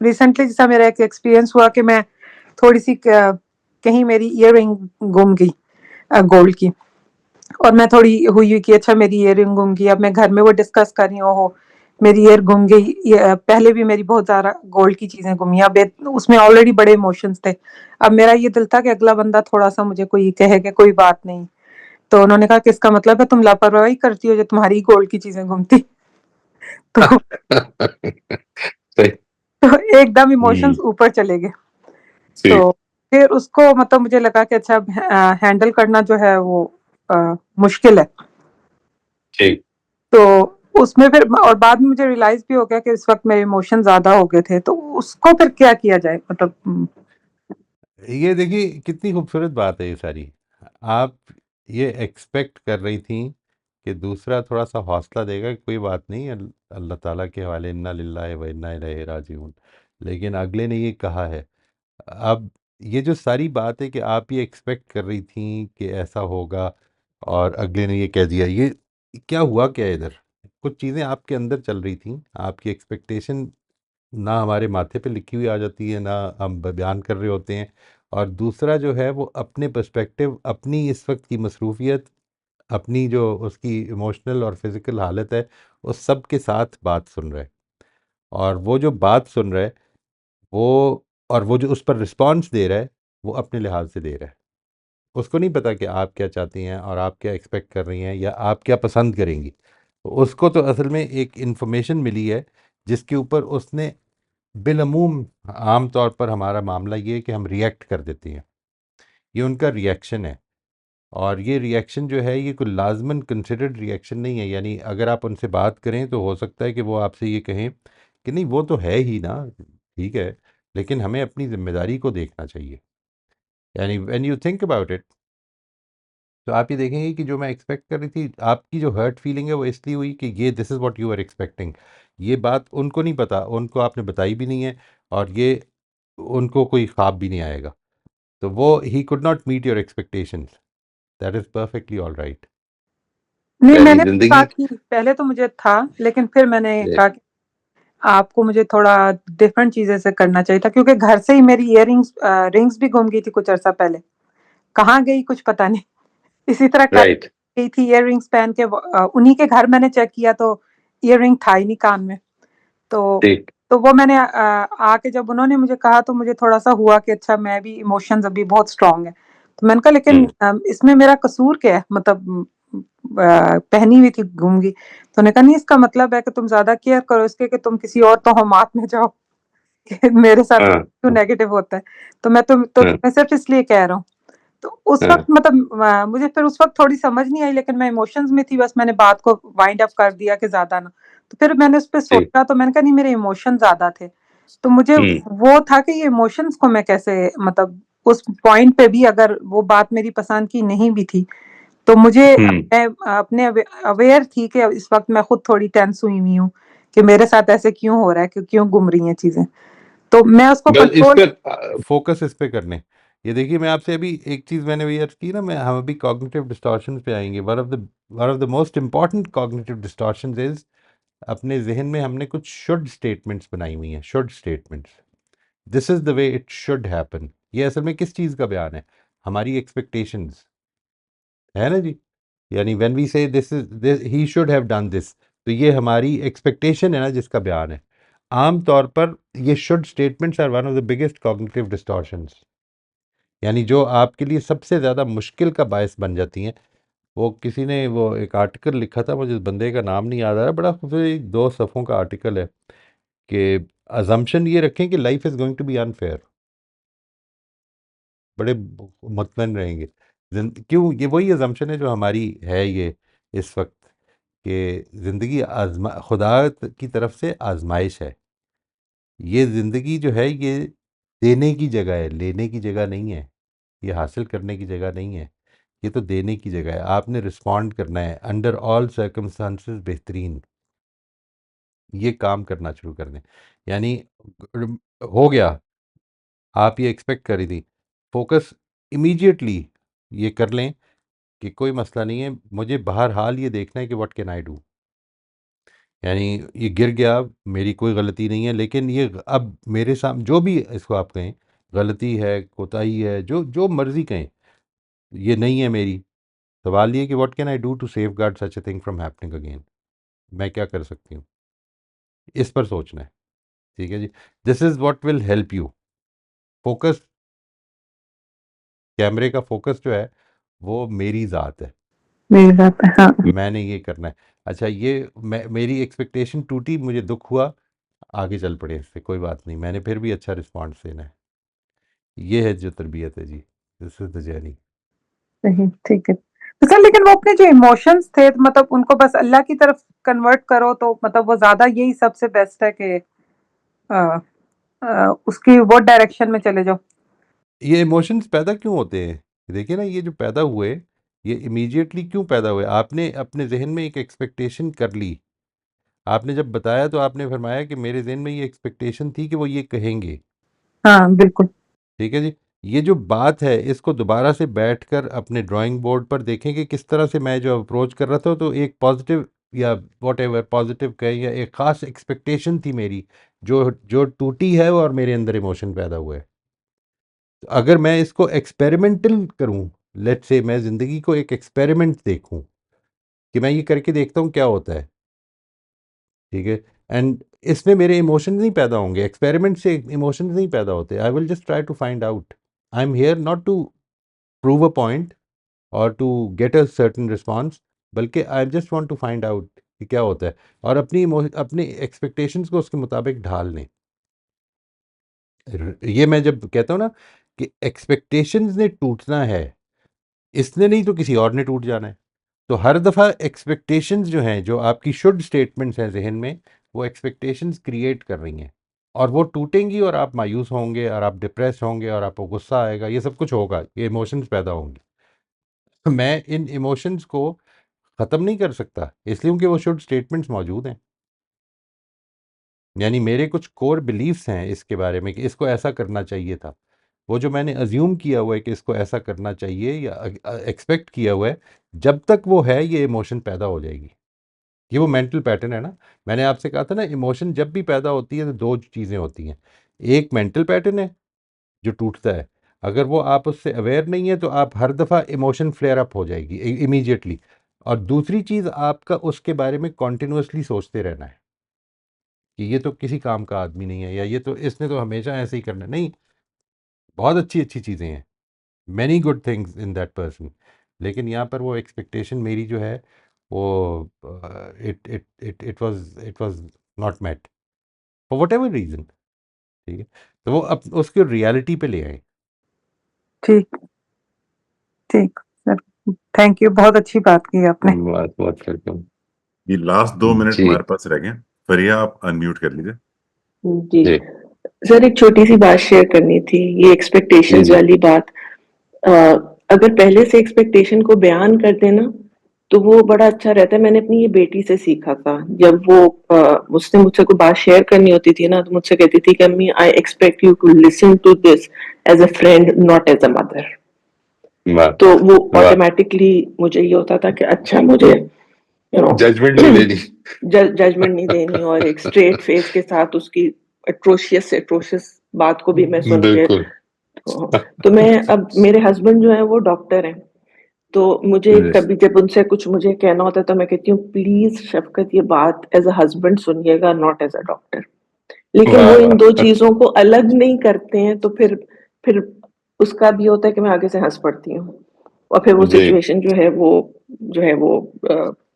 रिसेंटली जैसा मेरा एक एक्सपीरियंस हुआ कि मैं थोड़ी-सी क कहीं मेरी इयररिंग गुम गई गोल्ड की। और मैं थोड़ी हुई कि अच्छा मेरी इयररिंग गुम गई। अब मैं घर में वो डिस्कस कर रही हूँ, ओहो! मेरी ईयर गुम गई। ये पहले भी मेरी बहुत ज़्यादा गोल्ड की चीज़ें गुमी। अब उसमें ऑलरेडी बड़े इमोशंस थे। अब मेरा ये दिल था कि अगला बंदा थोड़ा-सा मुझे कोई कहे कि कोई बात नहीं। तो उन्होंने कहा कि इसका मतलब है तुम लापरवाही करती हो, जो तुम्हारी गोल्ड की चीज़ें गुमती। तो सही। तो एकदम इमोशंस हुँ, ऊपर चले गए। जी, तो फिर उसको मतलब मुझे लगा कि अच्छा हैंडल करना जो है वो मुश्किल है। ठीक। तो उसमें फिर और बाद में मुझे रियलाइज़ भी हो गया कि इस वक़्त मेरे इमोशन ज़्यादा हो गए थे, तो उसको फिर क्या किया जाए? मतलब ये देखिए कितनी खूबसूरत बात है ये सारी। आप ये एक्सपेक्ट कर रही थी कि दूसरा थोड़ा सा हौसला देगा कि कोई बात नहीं, अल्लाह ताला के हवाले, इन्ना लिल्लाहि व इन्ना इलैहि राजिऊन। लेकिन अगले ने ये कहा है। अब ये जो सारी बात है कि आप ये एक्सपेक्ट कर रही थी कि ऐसा होगा, और अगले ने ये कह दिया, ये क्या हुआ क्या इधर? कुछ चीज़ें आपके अंदर चल रही थी, आपकी एक्सपेक्टेशन ना हमारे माथे पे लिखी हुई आ जाती है, ना हम बयान कर रहे होते हैं। और दूसरा जो है वो अपने पर्सपेक्टिव, अपनी इस वक्त की मसरूफियत, अपनी जो उसकी इमोशनल और फिज़िकल हालत है, उस सब के साथ बात सुन रहा है। और वो जो बात सुन रहा है, वो और वो जो उस पर रिस्पॉन्स दे रहा है, वो अपने लिहाज से दे रहा है। उसको नहीं पता कि आप क्या चाहती हैं और आप क्या एक्सपेक्ट कर रही हैं या आप क्या पसंद करेंगी। तो उसको तो असल में एक इन्फॉर्मेशन मिली है, जिसके ऊपर उसने बिलअमूम, आम तौर पर हमारा मामला ये है कि हम रिएक्ट कर देते हैं। ये उनका रिएक्शन है, और ये रिएक्शन जो है ये कोई लाज़िमन कंसिडर्ड रिएक्शन नहीं है। यानी अगर आप उनसे बात करें तो हो सकता है कि वो आपसे ये कहें कि नहीं वो तो है ही ना, ठीक है, लेकिन हमें अपनी ज़िम्मेदारी को देखना चाहिए। यानी when you think about it, तो आप ये देखेंगे कि जो मैं एक्सपेक्ट कर रही थी, आपकी जो हर्ट फीलिंग है वो इसलिए हुई कि ये this is what you are expecting. ये बात उनको नहीं पता, उनको आपने बताई भी नहीं है, और ये उनको कोई ख्वाब भी नहीं आएगा। तो वो he could not meet your expectations, that is perfectly all right. नहीं, यानी मैंने तो कहा जिंदगी कि पहले तो मुझे था, लेकिन फिर मैंने जी, कहा कि आपको मुझे थोड़ा डिफरेंट चीज़ें से करना चाहिए था, क्योंकि घर से ही मेरी रिंग्स भी गुम गई थी कुछ अर्सा पहले। कहाँ गई कुछ पता नहीं। इसी तरह कल राइट, गई थी इयररिंग्स पहन के, उन्हीं के घर मैंने चेक किया तो इयररिंग था ही नहीं कान में। तो ठीक। वो मैंने आके जब उन्होंने मुझे कहा तो मुझे थोड़ा-सा हुआ कि अच्छा, मैं भी इमोशंस अभी बहुत स्ट्रॉन्ग है। तो मैंने कहा लेकिन इसमें मेरा कसूर क्या है? मतलब पहनी हुई थी, गुम गई। तो उन्होंने कहा नहीं, इसका मतलब है कि तुम ज़्यादा केयर करो इसके, कि तुम किसी और तोहमात में जाओ कि मेरे साथ हाँ, क्यों नेगेटिव होता है। तो हाँ, मैं सिर्फ़ इसलिए कह रहा हूँ। तो उस वक़्त हाँ, मतलब मुझे फिर उस वक़्त थोड़ी समझ नहीं आई, लेकिन मैं इमोशंस में थी, बस मैंने बात को वाइंड अप कर दिया कि ज़्यादा ना। तो फिर मैंने उस पे ठीक। सोचा, तो मैंने कहा नहीं, मेरे इमोशन ज़्यादा थे। तो मुझे हुँ, वो था कि ये इमोशंस को मैं कैसे, मतलब उस पॉइंट पे भी अगर वो बात मेरी पसंद की नहीं भी थी, तो हुँ। मैं अपने अवेयर थी कि इस वक़्त मैं खुद थोड़ी टेंस हुई हुई हूँ कि मेरे साथ ऐसे क्यों हो रहा है, क्यों गुम रही हैं चीज़ें। तो मैं उसको बस इस कंट्रोल। पर फोकस इस पे करने। ये देखिए, मैं आपसे अभी एक चीज़ मैंने भी अर्ज की ना, मैं हम अभी कॉग्निटिव डिस्टॉर्शंस पे आएंगे। One of the most important cognitive distortions is, अपने जहन में हमने कुछ शुड स्टेटमेंट्स बनाई हुई हैं, should statements. This is the way it should happen. ये असल में किस चीज़ का बयान है? हमारी एक्सपेक्टेशंस, है ना जी। यानी व्हेन वी से this he should have done this, तो ये हमारी एक्सपेक्टेशन है ना, जिसका बयान है। आम तौर पर ये should statements are one of the biggest cognitive distortions, यानी जो आपके लिए सबसे ज़्यादा मुश्किल का बायस बन जाती हैं। वो किसी ने वो एक आर्टिकल लिखा था, मुझे उस बंदे का नाम नहीं याद आ रहा, बड़ा खूबसूरत 2 सफ़ों का आर्टिकल है कि अजम्पशन ये रखें कि life is going to be unfair. बड़े मुतमईन रहेंगे। क्यों? ये वही अजम्पशन है जो हमारी है ये इस वक्त, कि ज़िंदगी आजमा खुदा की तरफ से आजमाइश है। ये ज़िंदगी जो है, ये देने की जगह है, लेने की जगह नहीं है। ये हासिल करने की जगह नहीं है, ये तो देने की जगह है। आपने रिस्पॉन्ड करना है अंडर ऑल सर्कमस्टांसेस बेहतरीन, ये काम करना शुरू कर दें। यानी हो गया, आप ये एक्सपेक्ट करी थी, फोकस इमीडिएटली ये कर लें कि कोई मसला नहीं है, मुझे बहरहाल ये देखना है कि व्हाट कैन आई डू। यानी ये गिर गया, मेरी कोई गलती नहीं है, लेकिन ये अब मेरे सामने जो भी इसको आप कहें, गलती है, कोताही है, जो जो मर्जी कहें, ये नहीं है मेरी। सवाल ये कि what can I do to safeguard such a thing from happening again. मैं क्या कर सकती हूँ, इस पर सोचना है। ठीक है जी। This is what will help you. Focus, कैमरे का फोकस जो है वो मेरी ज़ात है, मेरी बात है, हाँ। मैंने ये करना है। अच्छा, ये मेरी एक्सपेक्टेशन टूटी, मुझे दुख हुआ, आगे चल पड़े, इससे कोई बात नहीं, मैंने फिर भी अच्छा रिस्पॉन्स देना है। ये है जो तरबियत है जी, दिस इज द जर्नी। सही, ठीक है। तो सर, लेकिन वो अपने जो इमोशंस थे, तो मतलब उनको बस अल्लाह की तरफ कन्वर्ट करो, तो मतलब वो ज़्यादा यही सबसे बेस्ट है कि अ उसकी वो डायरेक्शन में चले जाओ। ये इमोशंस पैदा क्यों होते हैं? देखिए ना, ये जो पैदा हुए, ये इमीडिएटली क्यों पैदा हुए? आपने अपने जहन में एक एक्सपेक्टेशन कर ली, आपने जब बताया तो आपने फरमाया कि मेरे जहन में ये एक्सपेक्टेशन थी कि वो ये कहेंगे। हाँ, बिल्कुल। ठीक है जी। ये जो बात है, इसको दोबारा से बैठकर अपने ड्राइंग बोर्ड पर देखें कि किस तरह से मैं जो अप्रोच कर रहा था, तो एक पॉजिटिव या वॉट एवर पॉजिटिव कहें, या एक ख़ास एक्सपेक्टेशन थी मेरी, जो जो टूटी है और मेरे अंदर इमोशन पैदा हुए। तो अगर मैं इसको एक्सपेरिमेंटल करूं, लेट्स से मैं ज़िंदगी को एक एक्सपेरिमेंट देखूं कि मैं ये करके देखता हूं क्या होता है। ठीक है। एंड इसमें मेरे इमोशंस नहीं पैदा होंगे, एक्सपेरिमेंट से इमोशंस नहीं पैदा होते। I will just try to find out. I am here not to prove a point और to get a certain response, बल्कि I just want to find out कि क्या होता है, और अपनी एक्सपेक्टेशंस को उसके मुताबिक ढाल लें। ये मैं जब कहता हूँ ना कि एक्सपेक्टेशंस ने टूटना है, इसने नहीं तो किसी और ने टूट जाना है। तो हर दफ़ा एक्सपेक्टेशंस जो हैं, जो आपकी शुड स्टेटमेंट्स हैं जहन में, वो एक्सपेक्टेशंस क्रिएट कर रही हैं, और वो टूटेंगी और आप मायूस होंगे और आप डिप्रेस होंगे और आपको गुस्सा आएगा, ये सब कुछ होगा, ये इमोशंस पैदा होंगे। मैं इन इमोशंस को ख़त्म नहीं कर सकता, इसलिए उनके वो शुड स्टेटमेंट्स मौजूद हैं। यानी मेरे कुछ कोर बिलीफ्स हैं इसके बारे में कि इसको ऐसा करना चाहिए था। वो जो मैंने अज्यूम किया हुआ है कि इसको ऐसा करना चाहिए या एक्सपेक्ट किया हुआ है, जब तक वो है ये इमोशन पैदा हो जाएगी। ये वो मेंटल पैटर्न है ना, मैंने आपसे कहा था ना, इमोशन जब भी पैदा होती है तो दो चीज़ें होती हैं। एक मेंटल पैटर्न है जो टूटता है, अगर वो आप उससे अवेयर नहीं है तो आप हर दफ़ा इमोशन फ्लेयर अप हो जाएगी इमीडिएटली। और दूसरी चीज़ आपका उसके बारे में कॉन्टिन्यूसली सोचते रहना है कि ये तो किसी काम का आदमी नहीं है, या ये तो इसने तो हमेशा ऐसे ही करना है। नहीं, बहुत अच्छी अच्छी चीज़ें हैं, many good things in that person, लेकिन यहाँ पर वो एक्सपेक्टेशन मेरी जो है वो it was not met for whatever reason. ठीक है, तो वो अब उसके रियलिटी पे ले आए। ठीक ठीक सर, थैंक यू, बहुत अच्छी बात की आपने। बहुत बहुत वेलकम ये लास्ट 2 मिनट जी हमारे पास रह गए। फरिया, आप अनम्यूट कर लीजिए। जी जी सर, एक छोटी सी बात शेयर करनी थी, ये जी एक्सपेक्टेशंस जी वाली बात। अगर पहले से एक्सपेक्टेशन को बयान कर देना तो वो बड़ा अच्छा रहता है। मैंने अपनी ये बेटी से सीखा था, जब वो उसने मुझसे कोई बात शेयर करनी होती थी ना, तो मुझसे कहती थी कि अम्मी, I expect you to listen to this as a friend, not as a mother. वाह तो वो वाह, ऑटोमेटिकली मुझे ये होता था कि अच्छा, मुझे यू नो जजमेंट नहीं देनी। जजमेंट नहीं देनी, और एक स्ट्रेट फेस के साथ उसकी एट्रोशियस बात को भी मैं सुन के। बिल्कुल तो मैं, अब मेरे हस्बैंड जो है वो डॉक्टर हैं, तो मुझे कभी जब उनसे कुछ मुझे कहना होता है तो मैं कहती हूँ, प्लीज शफकत, ये बात एज अ हस्बैंड सुनिएगा, नॉट एज अ डॉक्टर। लेकिन वाह वो इन दो वाह, चीजों को अलग नहीं करते हैं, तो फिर उसका भी होता है कि मैं आगे से हंस पड़ती हूँ, और फिर वो जी सिचुएशन जो है वो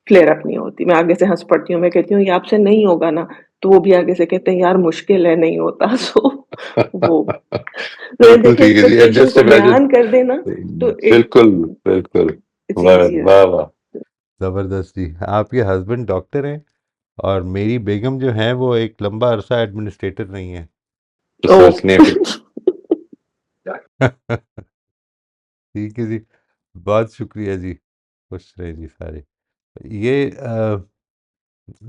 फ्लेयर अप नहीं होती। मैं आगे से हंस पड़ती हूँ, मैं कहती हूँ ये आपसे नहीं होगा ना, तो वो भी आगे से कहते हैं यार मुश्किल है, नहीं होता। सो वो तो बिल्कुल देखिए, ठीक है जी, एक्सपेक्टेशन एडजस्ट को इमेजिन, बयान कर देना तो बिल्कुल बिल्कुल, इट्स वाह इजियर। वाह वाह, ज़बरदस्त जी, आपके हस्बैंड डॉक्टर हैं और मेरी बेगम जो है वो एक लंबा अरसा एडमिनिस्ट्रेटर रही हैं। तो ओ सोचने पे ठीक है जी, बहुत शुक्रिया जी, खुश रहे जी सारे। ये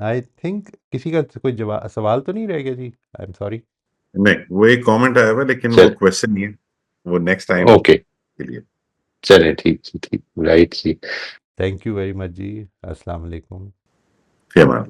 आई थिंक किसी का कोई जवाब सवाल तो नहीं रह गया जी, आई एम सॉरी। नहीं, वो एक कमेंट आया हुआ है, लेकिन वो चल क्वेश्चन नहीं है, वो नेक्स्ट टाइम ओके, के लिए। चले ठीक जी, ठीक, राइट जी। थैंक यू वेरी मच जी, अस्सलाम वालेकुम। फिर हमारा